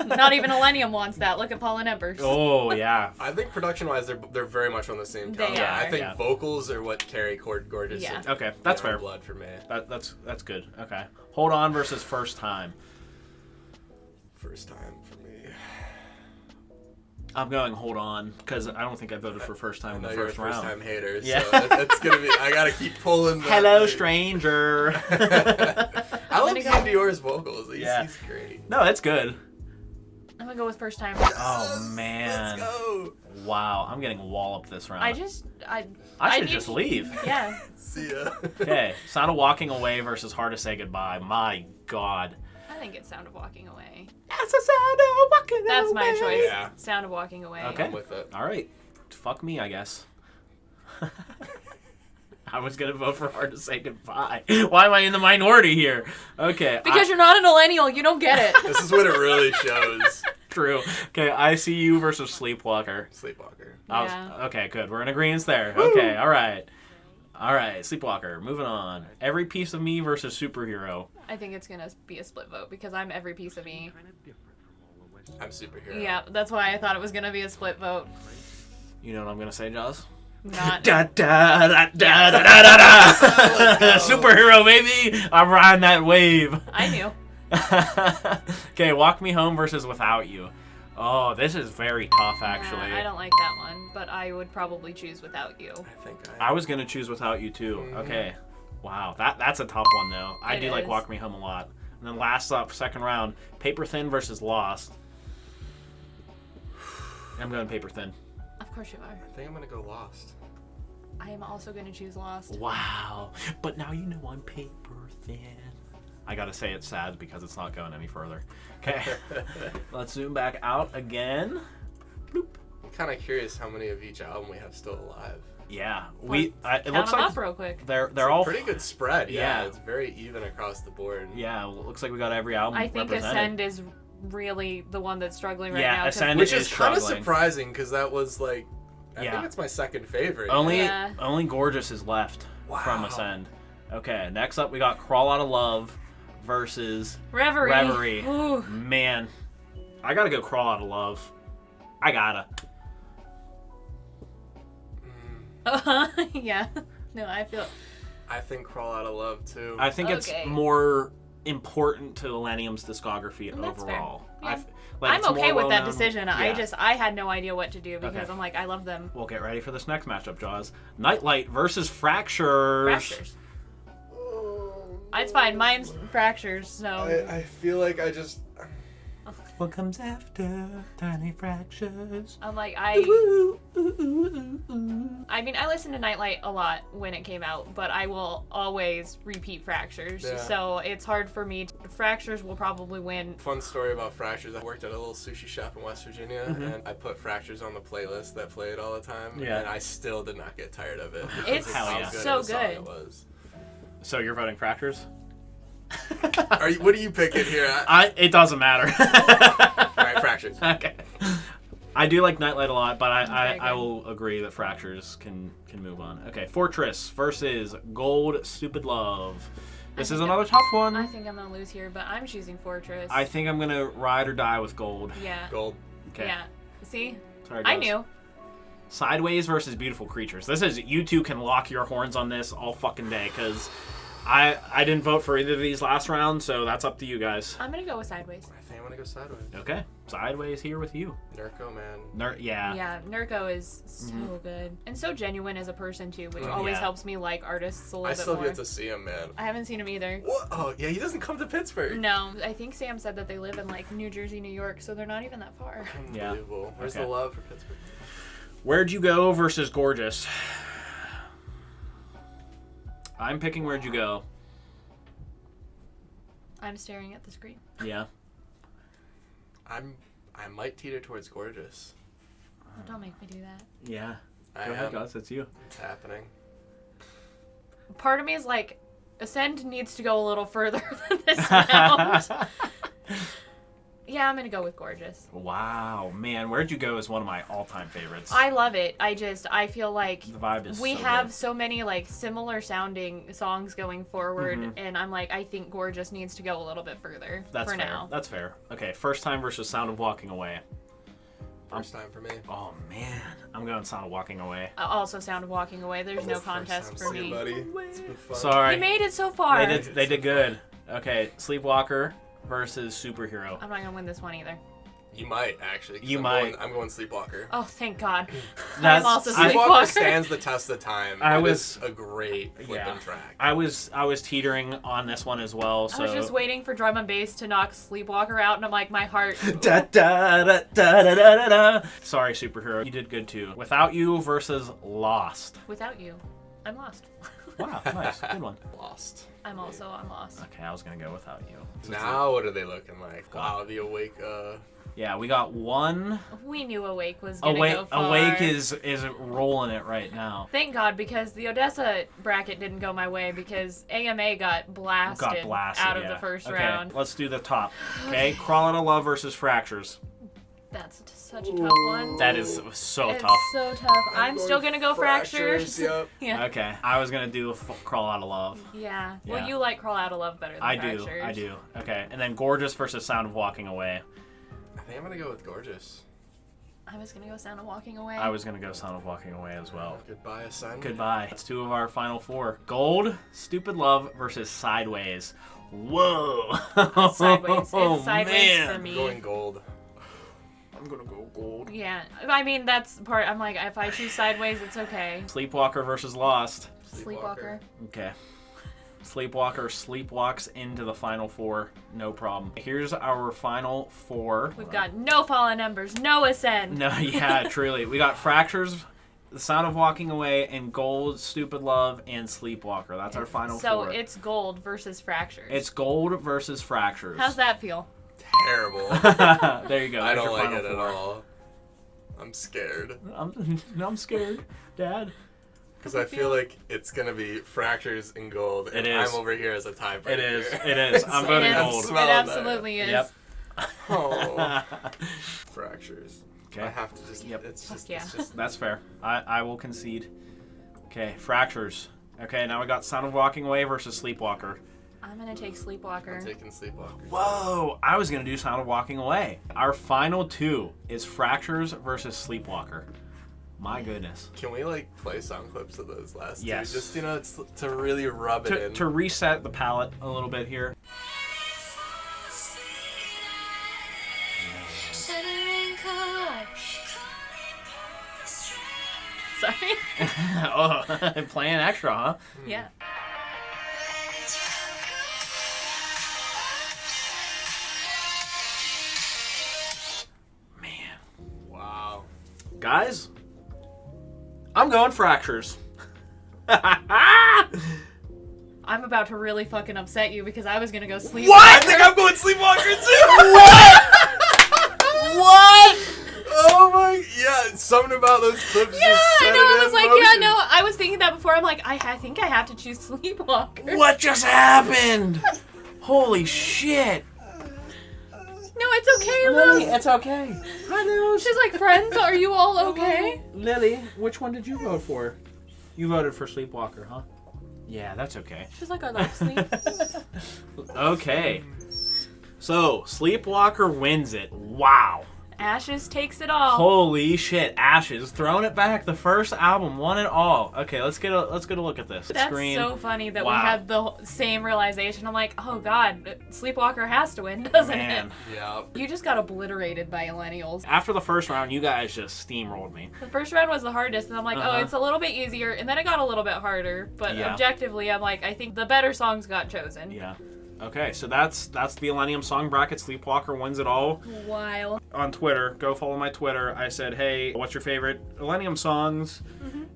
Not even Illenium wants that. Look at Paul and Embers. oh yeah, I think production-wise, they're very much on the same They caliber. I are. think Yeah. vocals are what carry Gorgeous. Yeah. and okay, that's fair. Blood for me. That's good. Okay, Hold On versus First Time. First time for me. I'm going Hold On because I don't think I voted for First Time I in know the you're a first round. first-time hater, Yeah. so it's gonna be. I gotta keep pulling. That Hello, thing. stranger. I love Ian Dior's vocals. He's great. No, that's good. I'm gonna go with First Time. Oh man. Let's go. Wow, I'm getting walloped this round. I should need just to- leave. Yeah. See ya. Okay, Sound of Walking Away versus Hard to Say Goodbye. My God. I think it's Sound of Walking Away. That's the sound of walking That's away. my choice. Yeah. Sound of Walking Away. Okay. I'm with it. All right. Fuck me, I guess. I was gonna vote for Hard to Say Goodbye. Why am I in the minority here? Okay. Because you're not an Illenial, you don't get it. This is what it really shows. True. Okay, ICU versus Sleepwalker. Sleepwalker. Okay, good. We're in agreement there. Okay, all right. All right, Sleepwalker. Moving on. Every Piece of Me versus Superhero. I think it's gonna be a split vote because I'm every piece of me. I'm superhero. Yeah, that's why I thought it was gonna be a split vote. You know what I'm gonna say, Jawz? Not. Da da da da da da da. Superhero, baby! I'm riding that wave. I knew. Okay, Walk Me Home versus Without You. Oh, this is very tough, actually. I don't like that one, but I would probably choose Without You. I think I was gonna choose Without You too. Okay. Wow, that's a tough one though. I It do like is. Walk Me Home a lot. And then last up, second round, Paper Thin versus Lost. I'm going Paper Thin. Of course you are. I think I'm gonna go Lost. I am also gonna choose Lost. Wow. But now you know I'm Paper Thin. I gotta say it's sad because it's not going any further. Okay. Let's zoom back out again. Bloop. I'm kind of curious how many of each album we have still alive. Yeah. It Count looks them like up real quick. they're It's a all pretty good spread. Yeah. Yeah, it's very even across the board. Yeah, looks like we got every album I think represented. Ascend is really the one that's struggling right Yeah, now. 'cause Ascend Which is is kind of struggling. surprising because that was like, I Yeah. think it's my second favorite. Only Yeah. Gorgeous is left from Wow. Ascend. Okay, next up we got Crawl Out of Love versus Reverie. Reverie. Ooh. Man, I gotta go Crawl Out of Love. I gotta. Yeah. No, I feel. I think Crawl Out of Love too. I think it's Okay. more important to Illenium's discography That's fair. overall. Yeah. Like, it's I'm okay more with that well-known. decision. Yeah. I had no idea what to do because Okay. I'm like, I love them. We'll get ready for this next matchup, Jawz. Nightlight versus Fractures. Fractures. It's fine. Mine's Fractures, so. I feel like I just. What comes after tiny fractures? I'm like, I mean, I listened to Nightlight a lot when it came out, but I will always repeat Fractures. Yeah. So it's hard for me. Fractures will probably win. Fun story about Fractures. I worked at a little sushi shop in West Virginia, and I put Fractures on the playlist that played all the time, Yeah. and I still did not get tired of it. because It's of how yeah. so of a song good. It was. So you're voting Fractures? What are you picking here? It doesn't matter. All right, Fractures. Okay. I do like Nightlight a lot, but very I good. will agree that Fractures can move on. Okay, Fortress versus Gold Stupid Love. This is think another tough one. I think I'm gonna lose here, but I'm choosing Fortress. I think I'm gonna ride or die with Gold. Yeah. Gold. Okay. Yeah. See? Sorry, I Jawz. knew. Sideways versus Beautiful Creatures. This is, you two can lock your horns on this all fucking day, because I didn't vote for either of these last round, so that's up to you guys. I'm gonna go with Sideways. I think I'm gonna go Sideways. Okay, Sideways here with you. Nurko, man. Yeah. Yeah, Nurko is so good and so genuine as a person too, which always Yeah. helps me like artists a little I bit still more. get to see him, man. I haven't seen him either. What? Oh, yeah, he doesn't come to Pittsburgh. No, I think Sam said that they live in like New Jersey, New York, so they're not even that far. Yeah. Unbelievable. Where's Okay. the love for Pittsburgh? Where'd You Go versus Gorgeous. I'm picking Where'd You Go. I'm staring at the screen. Yeah. I might teeter towards Gorgeous. Oh, don't make me do that. Yeah. I Go ahead, am. Gus. It's you. It's happening. Part of me is like, Ascend needs to go a little further than this round. Yeah, I'm gonna go with Gorgeous. Wow, man, Where'd You Go is one of my all-time favorites. I love it. I feel like The vibe is we so have good. so many like similar sounding songs going forward, Mm-hmm. and I'm like, I think Gorgeous needs to go a little bit further That's for fair. now. That's fair. Okay, First Time versus Sound of Walking Away. First time for me. Oh man, I'm going Sound of Walking Away. Also, Sound of Walking Away. There's no First contest time for see you, me. buddy. It's been fun. Sorry, You made it so far. they did good. Okay, Sleepwalker versus Superhero. I'm not gonna win this one either. You might actually. 'cause You I'm might. Going, I'm going Sleepwalker. Oh, thank God. That's- I'm also I- Sleepwalker Sleepwalker. stands the test of time. I It was- is a great flipping Yeah. track. I was teetering on this one as well. So I was just waiting for drum and bass to knock Sleepwalker out, and I'm like, my heart. Da, da, da, da, da, da, da. Sorry, Superhero. You did good too. Without You versus Lost. Without you, I'm lost. Wow, nice. Good one. Lost. I'm lost. Okay, I was going to go Without You. Now what are they looking like? Wow, the Awake. Yeah, we got one. We knew Awake was gonna Awake, go far. Awake is rolling it right now. Thank God, because the Odessa bracket didn't go my way because AMA got blasted, out of yeah. the first Okay, round. let's do the top. Okay, Crawl Out of Love versus Fractures. That's such a tough one. That is so It's tough. so tough. I'm still gonna go Fractures. Yep. Yeah. Okay, I was gonna do Crawl Out of Love. Yeah. Yeah. Well, you like Crawl Out of Love better than I Fractures. do. Okay, and then Gorgeous versus Sound of Walking Away. I think I'm gonna go with Gorgeous. I was gonna go Sound of Walking Away. I was gonna go Sound of Walking Away as well. Goodbye, Ascend. Goodbye. That's two of our final four. Gold, Stupid Love versus Sideways. Whoa. Sideways. Oh, It's Sideways man. for I'm me. going Gold. I'm gonna go Gold. Yeah. I mean, that's part. I'm like, if I choose Sideways, it's okay. Sleepwalker versus Lost. Sleepwalker. Okay. Sleepwalker sleepwalks into the final four. No problem. Here's our final four. We've got no fallen embers, no Ascend. No, yeah, truly. We got Fractures, The Sound of Walking Away, and Gold, Stupid Love, and Sleepwalker. That's our final So four. it's Gold versus Fractures. It's Gold versus Fractures. How's that feel? Terrible. There you go. I That's don't your like final it at four. all. I'm scared. I'm scared, Dad. Because I feel like it's gonna be Fractures and Gold, and It is. I'm over here as a tiebreaker. It is. It is. I'm voting it, Gold. is, it Smell that. absolutely is. Yep. Oh. Fractures. Okay. I have to just. Yep. It's just. yeah. It's just. That's fair. I will concede. Okay, Fractures. Okay, now we got Sound of Walking Away versus Sleepwalker. I'm gonna take Sleepwalker. I'm taking Sleepwalker. Whoa! I was gonna do Sound of Walking Away. Our final two is Fractures versus Sleepwalker. My goodness. Can we like play song clips of those last Yes. two? Just it's to really rub it in. To reset the palette a little bit here. Sorry. Oh, playing extra, huh? Yeah. Man. Wow. Guys, I'm going Fractures. I'm about to really fucking upset you because I was gonna go Sleepwalker. What? I think I'm going Sleepwalker too. What? Oh my. Yeah. Something about those clips. Yeah, just I set know. it I in was like, motion. yeah, no. I was thinking that before. I'm like, I think I have to choose Sleepwalker. What just happened? Holy shit. No, it's okay, Lily, Liz. it's okay. Hi, Lily. She's like, friends, are you all okay? Lily, which one did you vote for? You voted for Sleepwalker, huh? Yeah, that's okay. She's like, I like sleep. Okay. So, Sleepwalker wins it. Wow. Ashes takes it all. Holy shit. Ashes. Throwing it back. The first album won it all. Okay, let's get a look at this. That's Screen. so funny that Wow. we had the same realization. I'm like, oh god, Sleepwalker has to win, doesn't Man. it? Yeah. You just got obliterated by Illenials. After the first round, you guys just steamrolled me. The first round was the hardest, and I'm like, Uh-huh. oh, it's a little bit easier, and then it got a little bit harder. But Yeah. objectively, I'm like, I think the better songs got chosen. Yeah. Okay, so that's the Illenium song bracket. Sleepwalker wins it all. While On Twitter, go follow my Twitter. I said, hey, what's your favorite Illenium songs?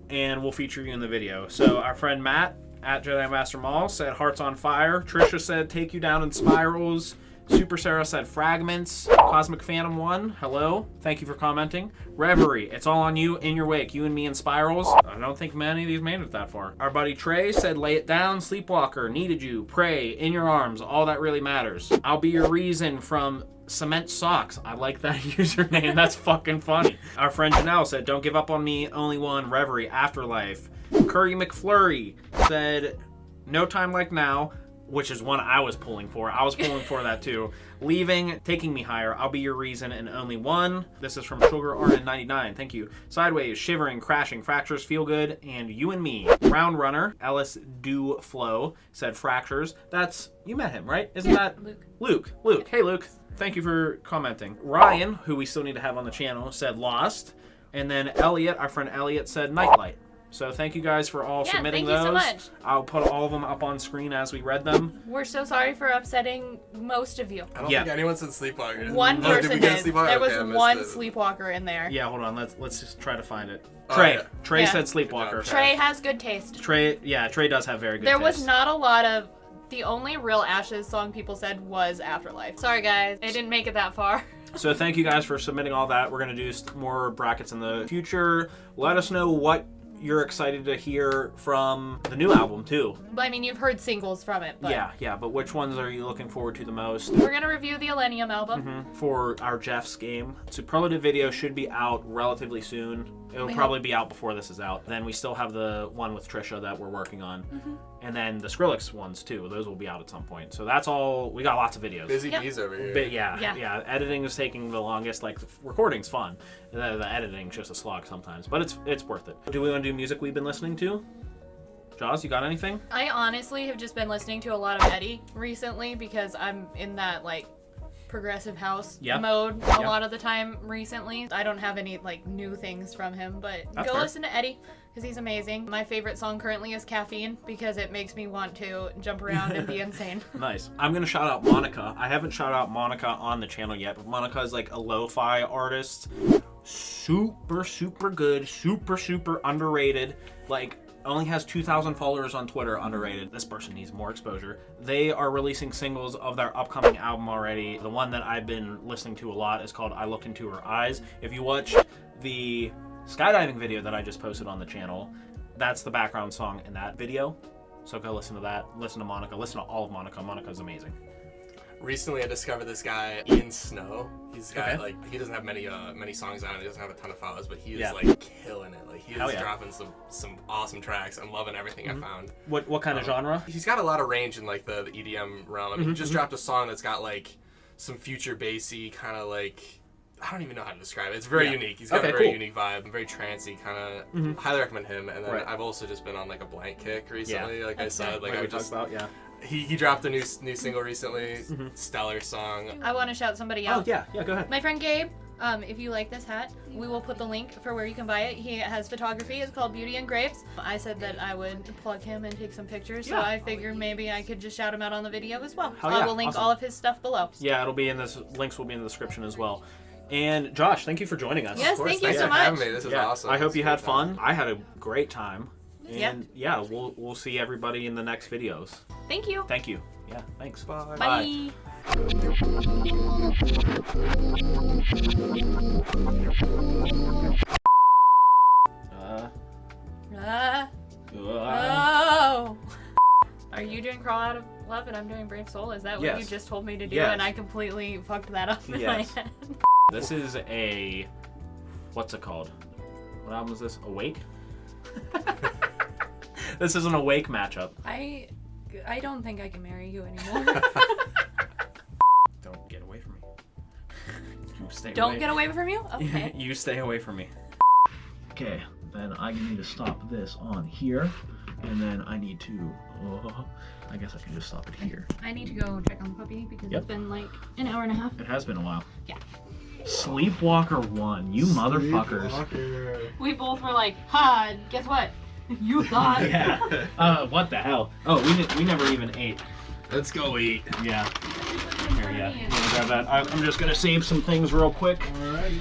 And we'll feature you in the video. So our friend Matt at Jedi Master Mall said Hearts on Fire. Trisha said Take You Down in Spirals. Super Sarah said Fragments. Cosmic Phantom 1, hello. Thank you for commenting. Reverie, it's all on you, in your wake. You and me in Spirals. I don't think many of these made it that far. Our buddy Trey said Lay It Down, Sleepwalker, Needed You, Pray, In Your Arms, All That Really Matters. I'll Be Your Reason from Cement Socks. I like that username. That's fucking funny. Our friend Janelle said Don't Give Up on Me, Only One, Reverie, Afterlife. Curry McFlurry said No Time Like Now, which is one I was pulling for. I was pulling for that too. Leaving, Taking Me Higher, I'll Be Your Reason, and Only One. This is from Sugar Arden 99. Thank you. Sideways, Shivering, Crashing, Fractures, Feel Good, and You and Me. Round Runner, Ellis Do Flow said Fractures. That's, you met him, right? Isn't that Luke? Luke. Hey, Luke. Thank you for commenting. Ryan, who we still need to have on the channel, said Lost. And then Elliot, our friend Elliot, said Nightlight. So thank you guys for all submitting those. Thank you so much. I'll put all of them up on screen as we read them. We're so sorry for upsetting most of you. I don't think anyone said Sleepwalker. One Oh, person did we get a did. Sleepwalker? There was Okay, I missed one it. Sleepwalker in there. Yeah, hold on. Let's just try to find it. Oh, Trey. yeah. Trey Yeah. said Sleepwalker. Trey has good taste. Trey does have very good There taste. was not a lot of... The only real Ashes song people said was Afterlife. Sorry, guys. It didn't make it that far. So thank you guys for submitting all that. We're going to do more brackets in the future. Let us know what you're excited to hear from the new album, too. I mean, you've heard singles from it, but... Yeah, but which ones are you looking forward to the most? We're going to review the Illenium album. For our Jeff's game. Superlative video should be out relatively soon. It'll probably be out before this is out. Then we still have the one with Trisha that we're working on. And then the Skrillex ones too. Those will be out at some point. So that's all. We got lots of videos. Busy bees over here. But yeah. Editing is taking the longest. Like, recording's fun. The editing's just a slog sometimes. But it's worth it. Do we want to do music we've been listening to? Jawz, you got anything? I honestly have just been listening to a lot of Eddie recently because I'm in that, like, progressive house mode a lot of the time recently. I don't have any, like, new things from him, but That's go fair. listen to Eddie because he's amazing. My favorite song currently is Caffeine because it makes me want to jump around and be insane. Nice. I'm going to shout out Monica. I haven't shouted out Monica on the channel yet, but Monica is like a lo-fi artist. Super good. Super underrated. Like, only has 2,000 followers on Twitter. Underrated. This person needs more exposure. They are releasing singles of their upcoming album already. The one that I've been listening to a lot is called I Look Into Her Eyes. If you watch the skydiving video that I just posted on the channel, that's the background song in that video. So go listen to that. Listen to Monica. Listen to all of Monica. Monica's amazing. Recently, I discovered this guy, Ian Snow. He's got he doesn't have many songs out. He doesn't have a ton of followers, but he is like killing it. Like, he is dropping some awesome tracks. I'm loving everything I found. What kind of genre? He's got a lot of range in like the EDM realm. I mean, he just dropped a song that's got like some future bassy kind of like, I don't even know how to describe it. It's very unique. He's got a very unique vibe, very trancey kind of. Highly recommend him. And then I've also just been on like a blank kick recently. Like I said, like I would just he dropped a new single recently. Stellar song. I want to shout somebody out. Oh yeah, go ahead. My friend Gabe. If you like this hat, we will put the link for where you can buy it. He has photography. It's called Beauty and Grapes. I said that I would plug him and take some pictures, so I figured maybe I could just shout him out on the video as well. I will link all of his stuff below. Yeah, it'll be in this. Links will be in the description as well. And Josh, thank you for joining us. Yes, thank you Thanks so for much. having me. This is awesome. I hope you had fun. fun. I had a great time. And we'll see everybody in the next videos. Thank you. Thank you. Yeah, thanks. Bye. Bye. Oh. Are you doing Crawl Out of Love and I'm doing Brave Soul? Is that what you just told me to do? Yes. And I completely fucked that up in my head. This is a, what's it called? What album is this? Awake? This is an Awake matchup. I don't think I can marry you anymore. Don't get away from me. You stay Don't away. get away from you? Okay. You stay away from me. Okay, then I need to stop this on here, and then I need to, I guess I can just stop it here. I need to go check on the puppy because it's been like an hour and a half. It has been a while. Yeah. Sleepwalker 1, you motherfuckers. We both were like, ha, guess what? You thought. Yeah. What the hell? Oh, we never even ate. Let's go eat. Yeah. Here, yeah. You wanna grab that? I'm just gonna save some things real quick. Alrighty.